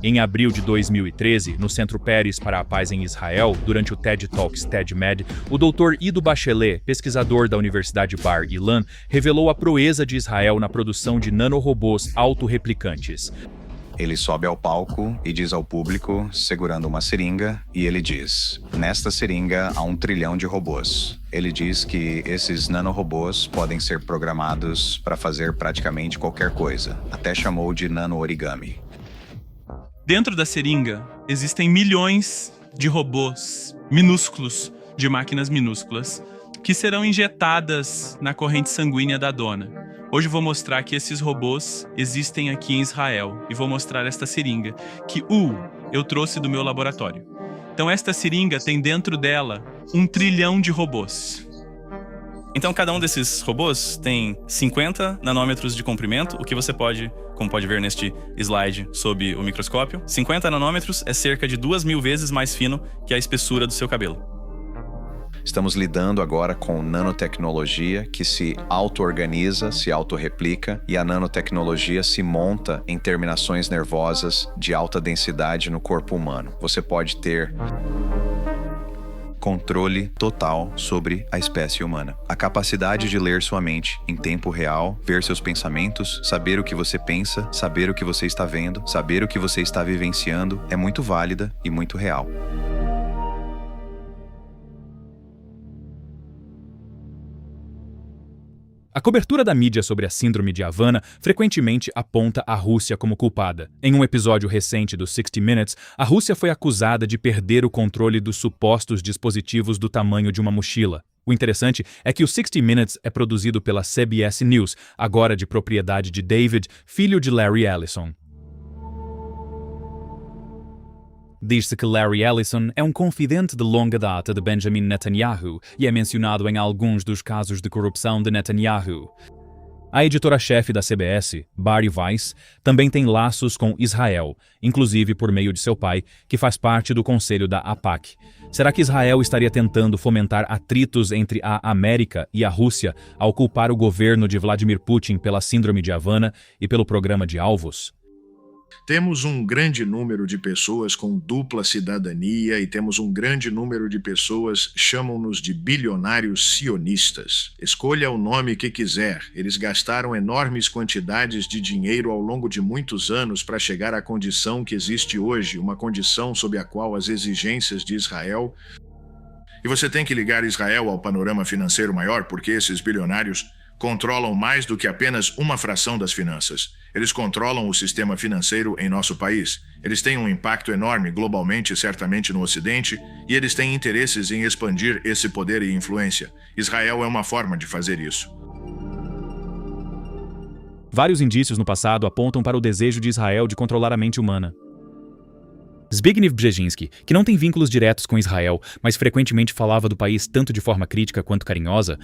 Em abril de 2013, no Centro Pérez para a Paz em Israel, durante o TED Talks TED-Med, o Dr. Ido Bachelet, pesquisador da Universidade Bar Ilan, revelou a proeza de Israel na produção de nanorobôs autorreplicantes. Ele sobe ao palco e diz ao público, segurando uma seringa, e ele diz: nesta seringa há 1 trilhão de robôs. Ele diz que esses nanorobôs podem ser programados para fazer praticamente qualquer coisa. Até chamou de nano-origami. Dentro da seringa existem milhões de robôs minúsculos, de máquinas minúsculas, que serão injetadas na corrente sanguínea da dona. Hoje eu vou mostrar que esses robôs existem aqui em Israel e vou mostrar esta seringa que eu trouxe do meu laboratório. Então esta seringa tem dentro dela 1 trilhão de robôs. Então cada um desses robôs tem 50 nanômetros de comprimento, o que você pode, como pode ver neste slide sob o microscópio, 50 nanômetros é cerca de 2.000 vezes mais fino que a espessura do seu cabelo. Estamos lidando agora com nanotecnologia que se auto-organiza, se auto-replica, e a nanotecnologia se monta em terminações nervosas de alta densidade no corpo humano. Você pode ter controle total sobre a espécie humana. A capacidade de ler sua mente em tempo real, ver seus pensamentos, saber o que você pensa, saber o que você está vendo, saber o que você está vivenciando, é muito válida e muito real. A cobertura da mídia sobre a Síndrome de Havana frequentemente aponta a Rússia como culpada. Em um episódio recente do 60 Minutes, a Rússia foi acusada de perder o controle dos supostos dispositivos do tamanho de uma mochila. O interessante é que o 60 Minutes é produzido pela CBS News, agora de propriedade de David, filho de Larry Ellison. Diz-se que Larry Ellison é um confidente de longa data de Benjamin Netanyahu e é mencionado em alguns dos casos de corrupção de Netanyahu. A editora-chefe da CBS, Bari Weiss, também tem laços com Israel, inclusive por meio de seu pai, que faz parte do conselho da AIPAC. Será que Israel estaria tentando fomentar atritos entre a América e a Rússia ao culpar o governo de Vladimir Putin pela Síndrome de Havana e pelo programa de alvos? Temos um grande número de pessoas com dupla cidadania e temos um grande número de pessoas chamam-nos de bilionários sionistas. Escolha o nome que quiser. Eles gastaram enormes quantidades de dinheiro ao longo de muitos anos para chegar à condição que existe hoje, uma condição sob a qual as exigências de Israel... E você tem que ligar Israel ao panorama financeiro maior, porque esses bilionários controlam mais do que apenas uma fração das finanças. Eles controlam o sistema financeiro em nosso país. Eles têm um impacto enorme globalmente, certamente no Ocidente, e eles têm interesses em expandir esse poder e influência. Israel é uma forma de fazer isso. Vários indícios no passado apontam para o desejo de Israel de controlar a mente humana. Zbigniew Brzezinski, que não tem vínculos diretos com Israel, mas frequentemente falava do país tanto de forma crítica quanto carinhosa,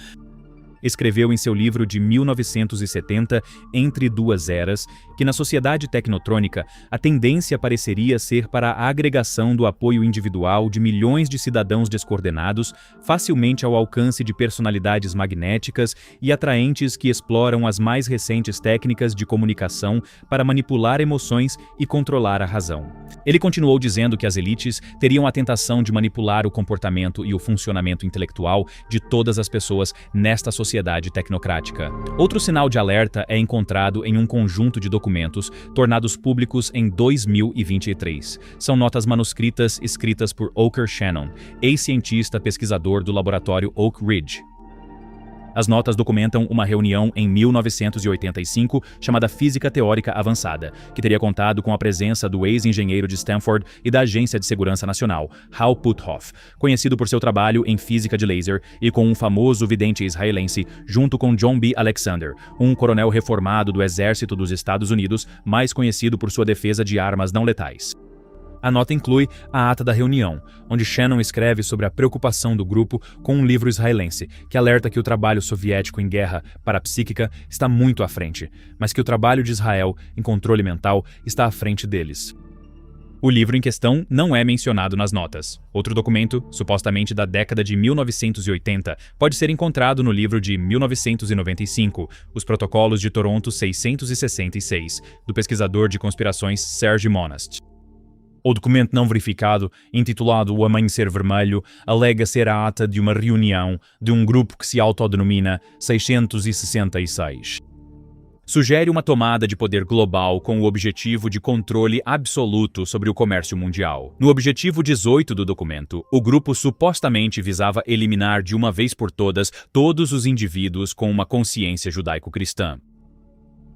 escreveu em seu livro de 1970, Entre Duas Eras, que na sociedade tecnotrônica a tendência pareceria ser para a agregação do apoio individual de milhões de cidadãos descoordenados, facilmente ao alcance de personalidades magnéticas e atraentes que exploram as mais recentes técnicas de comunicação para manipular emoções e controlar a razão. Ele continuou dizendo que as elites teriam a tentação de manipular o comportamento e o funcionamento intelectual de todas as pessoas nesta sociedade tecnocrática. Outro sinal de alerta é encontrado em um conjunto de documentos tornados públicos em 2023. São notas manuscritas escritas por Oker Shannon, ex-cientista pesquisador do laboratório Oak Ridge. As notas documentam uma reunião em 1985 chamada Física Teórica Avançada, que teria contado com a presença do ex-engenheiro de Stanford e da Agência de Segurança Nacional, Hal Puthoff, conhecido por seu trabalho em física de laser, e com um famoso vidente israelense, junto com John B. Alexander, um coronel reformado do Exército dos Estados Unidos, mais conhecido por sua defesa de armas não letais. A nota inclui a ata da reunião, onde Shannon escreve sobre a preocupação do grupo com um livro israelense, que alerta que o trabalho soviético em guerra parapsíquica está muito à frente, mas que o trabalho de Israel em controle mental está à frente deles. O livro em questão não é mencionado nas notas. Outro documento, supostamente da década de 1980, pode ser encontrado no livro de 1995, Os Protocolos de Toronto 666, do pesquisador de conspirações Serge Monast. O documento não verificado, intitulado O Amanhecer Vermelho, alega ser a ata de uma reunião de um grupo que se autodenomina 666. Sugere uma tomada de poder global com o objetivo de controle absoluto sobre o comércio mundial. No objetivo 18 do documento, o grupo supostamente visava eliminar de uma vez por todas todos os indivíduos com uma consciência judaico-cristã.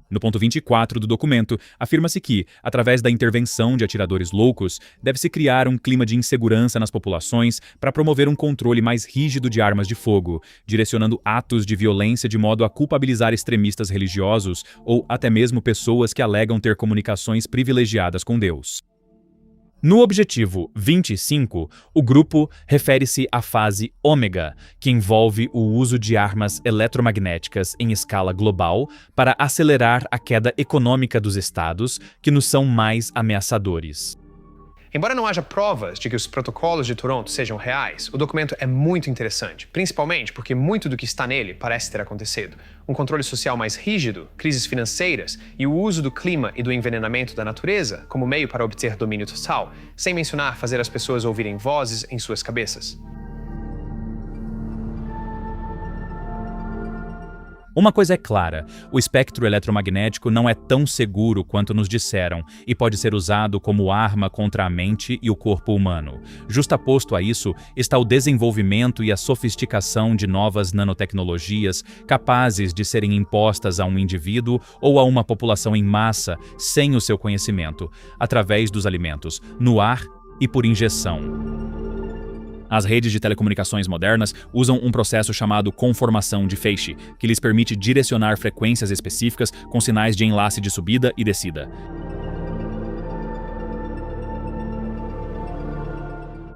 No ponto 24 do documento, afirma-se que, através da intervenção de atiradores loucos, deve-se criar um clima de insegurança nas populações para promover um controle mais rígido de armas de fogo, direcionando atos de violência de modo a culpabilizar extremistas religiosos ou até mesmo pessoas que alegam ter comunicações privilegiadas com Deus. No objetivo 25, o grupo refere-se à fase ômega, que envolve o uso de armas eletromagnéticas em escala global para acelerar a queda econômica dos estados que nos são mais ameaçadores. Embora não haja provas de que os protocolos de Toronto sejam reais, o documento é muito interessante, principalmente porque muito do que está nele parece ter acontecido. Um controle social mais rígido, crises financeiras e o uso do clima e do envenenamento da natureza como meio para obter domínio total, sem mencionar fazer as pessoas ouvirem vozes em suas cabeças. Uma coisa é clara, o espectro eletromagnético não é tão seguro quanto nos disseram e pode ser usado como arma contra a mente e o corpo humano. Justaposto a isso está o desenvolvimento e a sofisticação de novas nanotecnologias capazes de serem impostas a um indivíduo ou a uma população em massa sem o seu conhecimento, através dos alimentos, no ar e por injeção. As redes de telecomunicações modernas usam um processo chamado conformação de feixe, que lhes permite direcionar frequências específicas com sinais de enlace de subida e descida.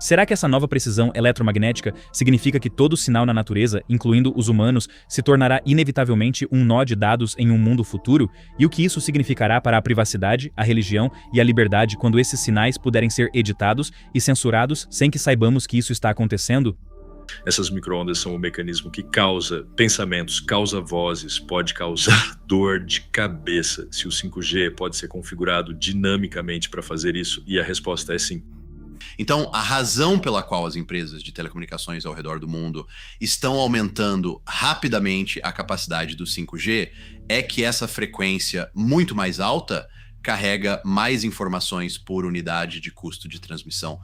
Será que essa nova precisão eletromagnética significa que todo sinal na natureza, incluindo os humanos, se tornará inevitavelmente um nó de dados em um mundo futuro? E o que isso significará para a privacidade, a religião e a liberdade quando esses sinais puderem ser editados e censurados sem que saibamos que isso está acontecendo? Essas micro-ondas são um mecanismo que causa pensamentos, causa vozes, pode causar dor de cabeça. Se o 5G pode ser configurado dinamicamente para fazer isso, e a resposta é sim. Então, a razão pela qual as empresas de telecomunicações ao redor do mundo estão aumentando rapidamente a capacidade do 5G é que essa frequência muito mais alta carrega mais informações por unidade de custo de transmissão.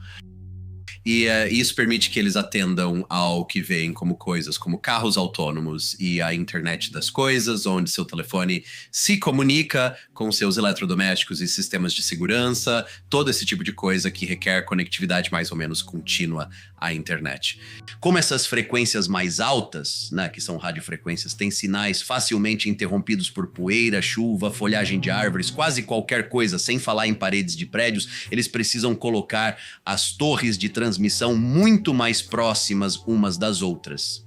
E isso permite que eles atendam ao que vem como coisas como carros autônomos e a internet das coisas, onde seu telefone se comunica com seus eletrodomésticos e sistemas de segurança, todo esse tipo de coisa que requer conectividade mais ou menos contínua à internet. Como essas frequências mais altas, né, que são radiofrequências, têm sinais facilmente interrompidos por poeira, chuva, folhagem de árvores, quase qualquer coisa, sem falar em paredes de prédios, eles precisam colocar as torres de transmissão muito mais próximas umas das outras.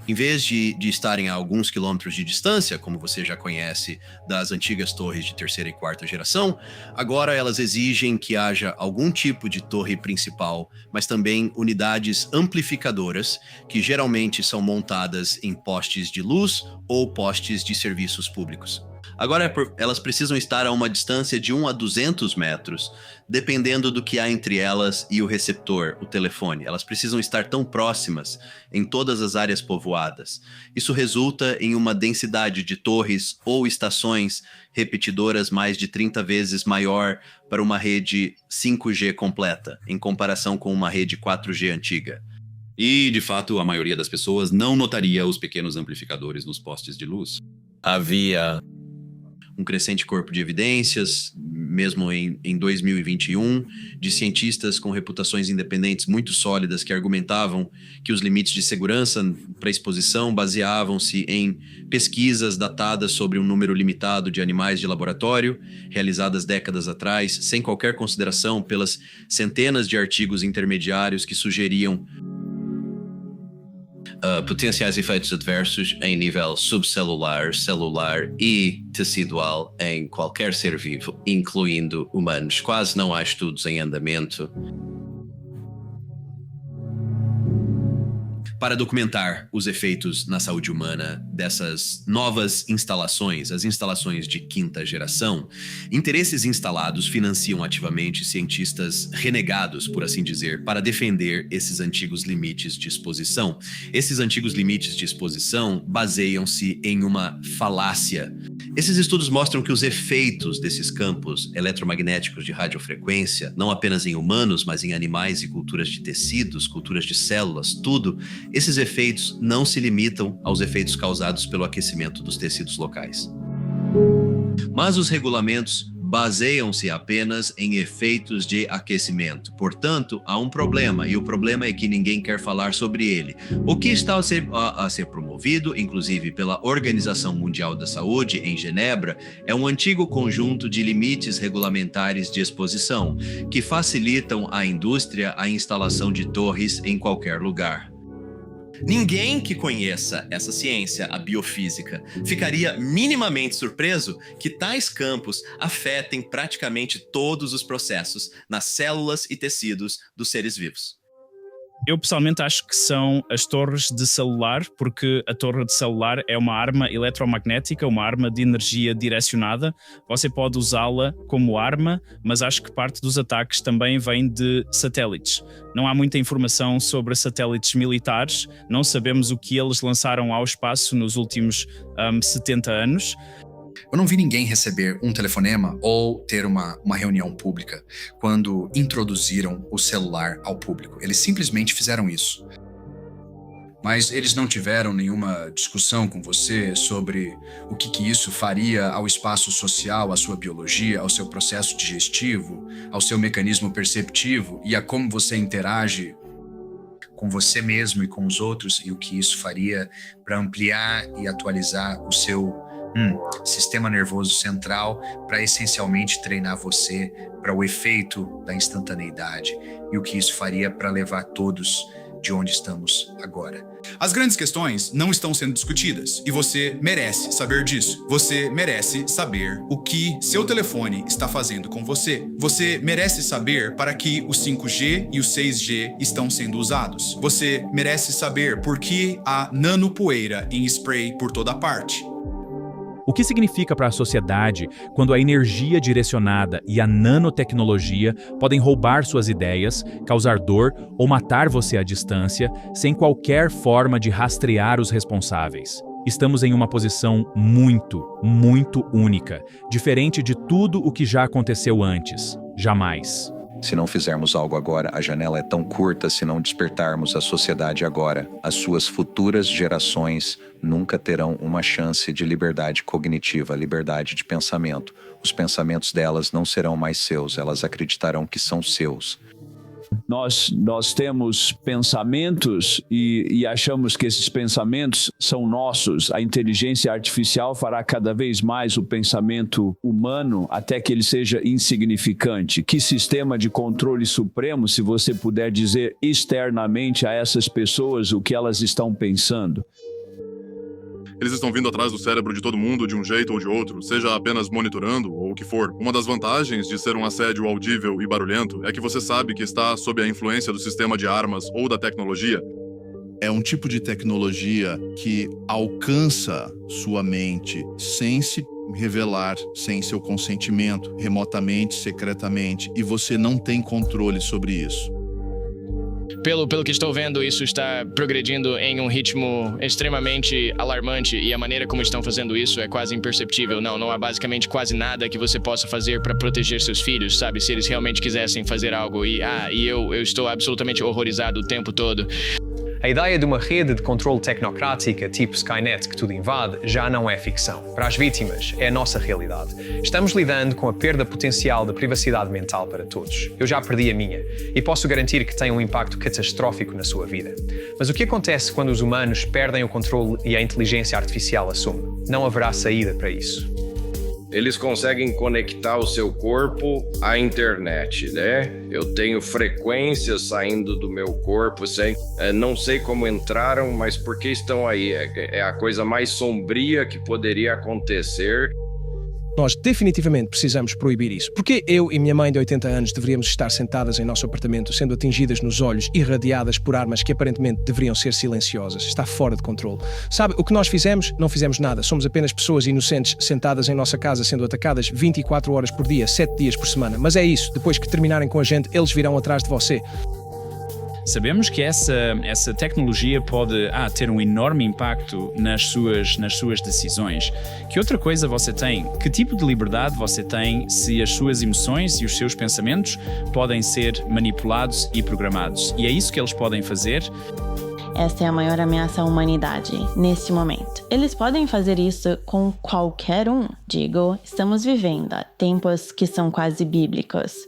Em vez de estarem a alguns quilômetros de distância, como você já conhece das antigas torres de terceira e quarta geração, agora elas exigem que haja algum tipo de torre principal, mas também unidades amplificadoras, que geralmente são montadas em postes de luz ou postes de serviços públicos. Agora, elas precisam estar a uma distância de 1 a 200 metros, dependendo do que há entre elas e o receptor, o telefone. Elas precisam estar tão próximas em todas as áreas povoadas. Isso resulta em uma densidade de torres ou estações repetidoras mais de 30 vezes maior para uma rede 5G completa, em comparação com uma rede 4G antiga. E, de fato, a maioria das pessoas não notaria os pequenos amplificadores nos postes de luz. Havia um crescente corpo de evidências, mesmo em 2021, de cientistas com reputações independentes muito sólidas que argumentavam que os limites de segurança para exposição baseavam-se em pesquisas datadas sobre um número limitado de animais de laboratório, realizadas décadas atrás, sem qualquer consideração pelas centenas de artigos intermediários que sugeriam potenciais efeitos adversos em nível subcelular, celular e tecidual em qualquer ser vivo, incluindo humanos. Quase não há estudos em andamento. para documentar os efeitos na saúde humana dessas novas instalações, as instalações de quinta geração. Interesses instalados financiam ativamente cientistas renegados, por assim dizer, para defender esses antigos limites de exposição. Esses antigos limites de exposição baseiam-se em uma falácia. Esses estudos mostram que os efeitos desses campos eletromagnéticos de radiofrequência, não apenas em humanos, mas em animais e culturas de tecidos, culturas de células, tudo, esses efeitos não se limitam aos efeitos causados pelo aquecimento dos tecidos locais. Mas os regulamentos baseiam-se apenas em efeitos de aquecimento. Portanto, há um problema, e o problema é que ninguém quer falar sobre ele. O que está a ser promovido, inclusive pela Organização Mundial da Saúde, em Genebra, é um antigo conjunto de limites regulamentares de exposição, que facilitam à indústria a instalação de torres em qualquer lugar. Ninguém que conheça essa ciência, a biofísica, ficaria minimamente surpreso que tais campos afetem praticamente todos os processos nas células e tecidos dos seres vivos. Eu pessoalmente acho que são as torres de celular, porque a torre de celular é uma arma eletromagnética, uma arma de energia direcionada. Você pode usá-la como arma, mas acho que parte dos ataques também vem de satélites. Não há muita informação sobre satélites militares, não sabemos o que eles lançaram ao espaço nos últimos 70 anos. Eu não vi ninguém receber um telefonema ou ter uma reunião pública quando introduziram o celular ao público. Eles simplesmente fizeram isso. Mas eles não tiveram nenhuma discussão com você sobre o que isso faria ao espaço social, à sua biologia, ao seu processo digestivo, ao seu mecanismo perceptivo e a como você interage com você mesmo e com os outros e o que isso faria para ampliar e atualizar o seu sistema nervoso central para essencialmente treinar você para o efeito da instantaneidade e o que isso faria para levar todos de onde estamos agora. As grandes questões não estão sendo discutidas e você merece saber disso. Você merece saber o que seu telefone está fazendo com você. Você merece saber para que o 5G e o 6G estão sendo usados. Você merece saber por que há nanopoeira em spray por toda parte. O que significa para a sociedade quando a energia direcionada e a nanotecnologia podem roubar suas ideias, causar dor ou matar você à distância, sem qualquer forma de rastrear os responsáveis? Estamos em uma posição muito, muito única, diferente de tudo o que já aconteceu antes. Jamais. Se não fizermos algo agora, a janela é tão curta. Se não despertarmos a sociedade agora, as suas futuras gerações nunca terão uma chance de liberdade cognitiva, liberdade de pensamento. Os pensamentos delas não serão mais seus, elas acreditarão que são seus. Nós temos pensamentos e achamos que esses pensamentos são nossos. A inteligência artificial fará cada vez mais o pensamento humano até que ele seja insignificante. Que sistema de controle supremo se você puder dizer externamente a essas pessoas o que elas estão pensando? Eles estão vindo atrás do cérebro de todo mundo de um jeito ou de outro, seja apenas monitorando ou o que for. Uma das vantagens de ser um assédio audível e barulhento é que você sabe que está sob a influência do sistema de armas ou da tecnologia. É um tipo de tecnologia que alcança sua mente sem se revelar, sem seu consentimento, remotamente, secretamente, e você não tem controle sobre isso. Pelo que estou vendo, isso está progredindo em um ritmo extremamente alarmante e a maneira como estão fazendo isso é quase imperceptível. Não há basicamente quase nada que você possa fazer para proteger seus filhos, sabe? Se eles realmente quisessem fazer algo e eu estou absolutamente horrorizado o tempo todo. A ideia de uma rede de controle tecnocrática tipo Skynet que tudo invade já não é ficção. Para as vítimas, é a nossa realidade. Estamos lidando com a perda potencial de privacidade mental para todos. Eu já perdi a minha e posso garantir que tem um impacto catastrófico na sua vida. Mas o que acontece quando os humanos perdem o controle e a inteligência artificial assume? Não haverá saída para isso. Eles conseguem conectar o seu corpo à internet, né? Eu tenho frequências saindo do meu corpo, não sei como entraram, mas por que estão aí? É a coisa mais sombria que poderia acontecer. Nós definitivamente precisamos proibir isso. Porque eu e minha mãe de 80 anos deveríamos estar sentadas em nosso apartamento sendo atingidas nos olhos, irradiadas por armas que aparentemente deveriam ser silenciosas? Está fora de controle. Sabe, o que nós fizemos? Não fizemos nada. Somos apenas pessoas inocentes sentadas em nossa casa sendo atacadas 24 horas por dia, 7 dias por semana. Mas é isso. Depois que terminarem com a gente, eles virão atrás de você. Sabemos que essa tecnologia pode ter um enorme impacto nas suas decisões. Que outra coisa você tem? Que tipo de liberdade você tem se as suas emoções e os seus pensamentos podem ser manipulados e programados? E é isso que eles podem fazer? Esta é a maior ameaça à humanidade, neste momento. Eles podem fazer isso com qualquer um. Digo, estamos vivendo tempos que são quase bíblicos.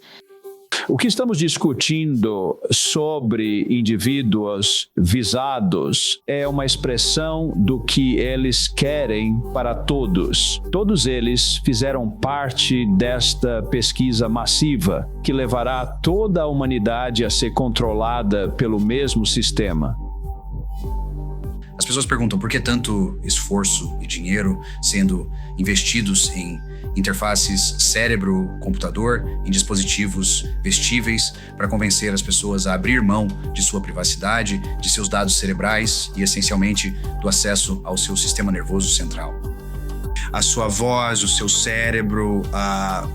O que estamos discutindo sobre indivíduos visados é uma expressão do que eles querem para todos. Todos eles fizeram parte desta pesquisa massiva que levará toda a humanidade a ser controlada pelo mesmo sistema. As pessoas perguntam por que tanto esforço e dinheiro sendo investidos em interfaces cérebro-computador, em dispositivos vestíveis para convencer as pessoas a abrir mão de sua privacidade, de seus dados cerebrais e, essencialmente, do acesso ao seu sistema nervoso central. A sua voz, o seu cérebro,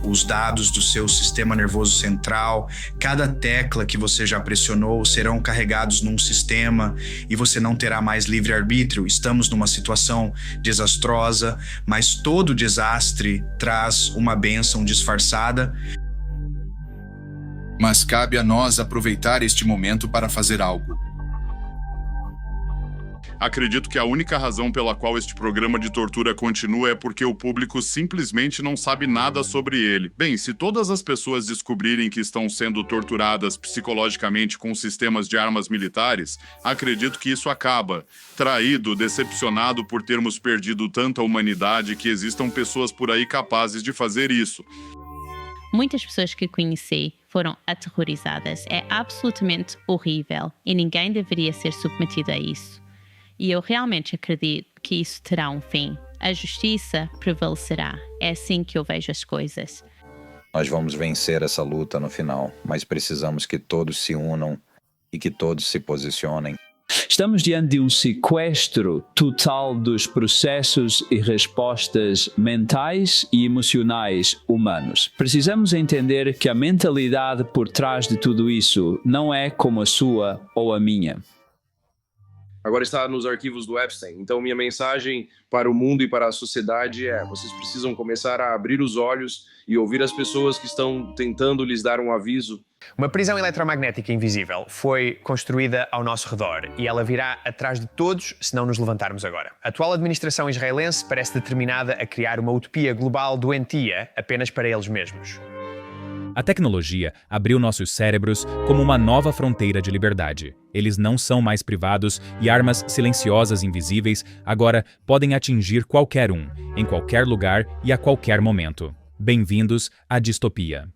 os dados do seu sistema nervoso central, cada tecla que você já pressionou serão carregados num sistema e você não terá mais livre-arbítrio. Estamos numa situação desastrosa, mas todo desastre traz uma bênção disfarçada. Mas cabe a nós aproveitar este momento para fazer algo. Acredito que a única razão pela qual este programa de tortura continua é porque o público simplesmente não sabe nada sobre ele. Bem, se todas as pessoas descobrirem que estão sendo torturadas psicologicamente com sistemas de armas militares, acredito que isso acaba. Traído, decepcionado por termos perdido tanta humanidade, que existam pessoas por aí capazes de fazer isso. Muitas pessoas que conheci foram aterrorizadas. É absolutamente horrível e ninguém deveria ser submetido a isso. E eu realmente acredito que isso terá um fim. A justiça prevalecerá. É assim que eu vejo as coisas. Nós vamos vencer essa luta no final, mas precisamos que todos se unam e que todos se posicionem. Estamos diante de um sequestro total dos processos e respostas mentais e emocionais humanos. Precisamos entender que a mentalidade por trás de tudo isso não é como a sua ou a minha. Agora está nos arquivos do Epstein. Então minha mensagem para o mundo e para a sociedade é: vocês precisam começar a abrir os olhos e ouvir as pessoas que estão tentando lhes dar um aviso. Uma prisão eletromagnética invisível foi construída ao nosso redor e ela virá atrás de todos se não nos levantarmos agora. A atual administração israelense parece determinada a criar uma utopia global doentia apenas para eles mesmos. A tecnologia abriu nossos cérebros como uma nova fronteira de liberdade. Eles não são mais privados e armas silenciosas invisíveis agora podem atingir qualquer um, em qualquer lugar e a qualquer momento. Bem-vindos à distopia.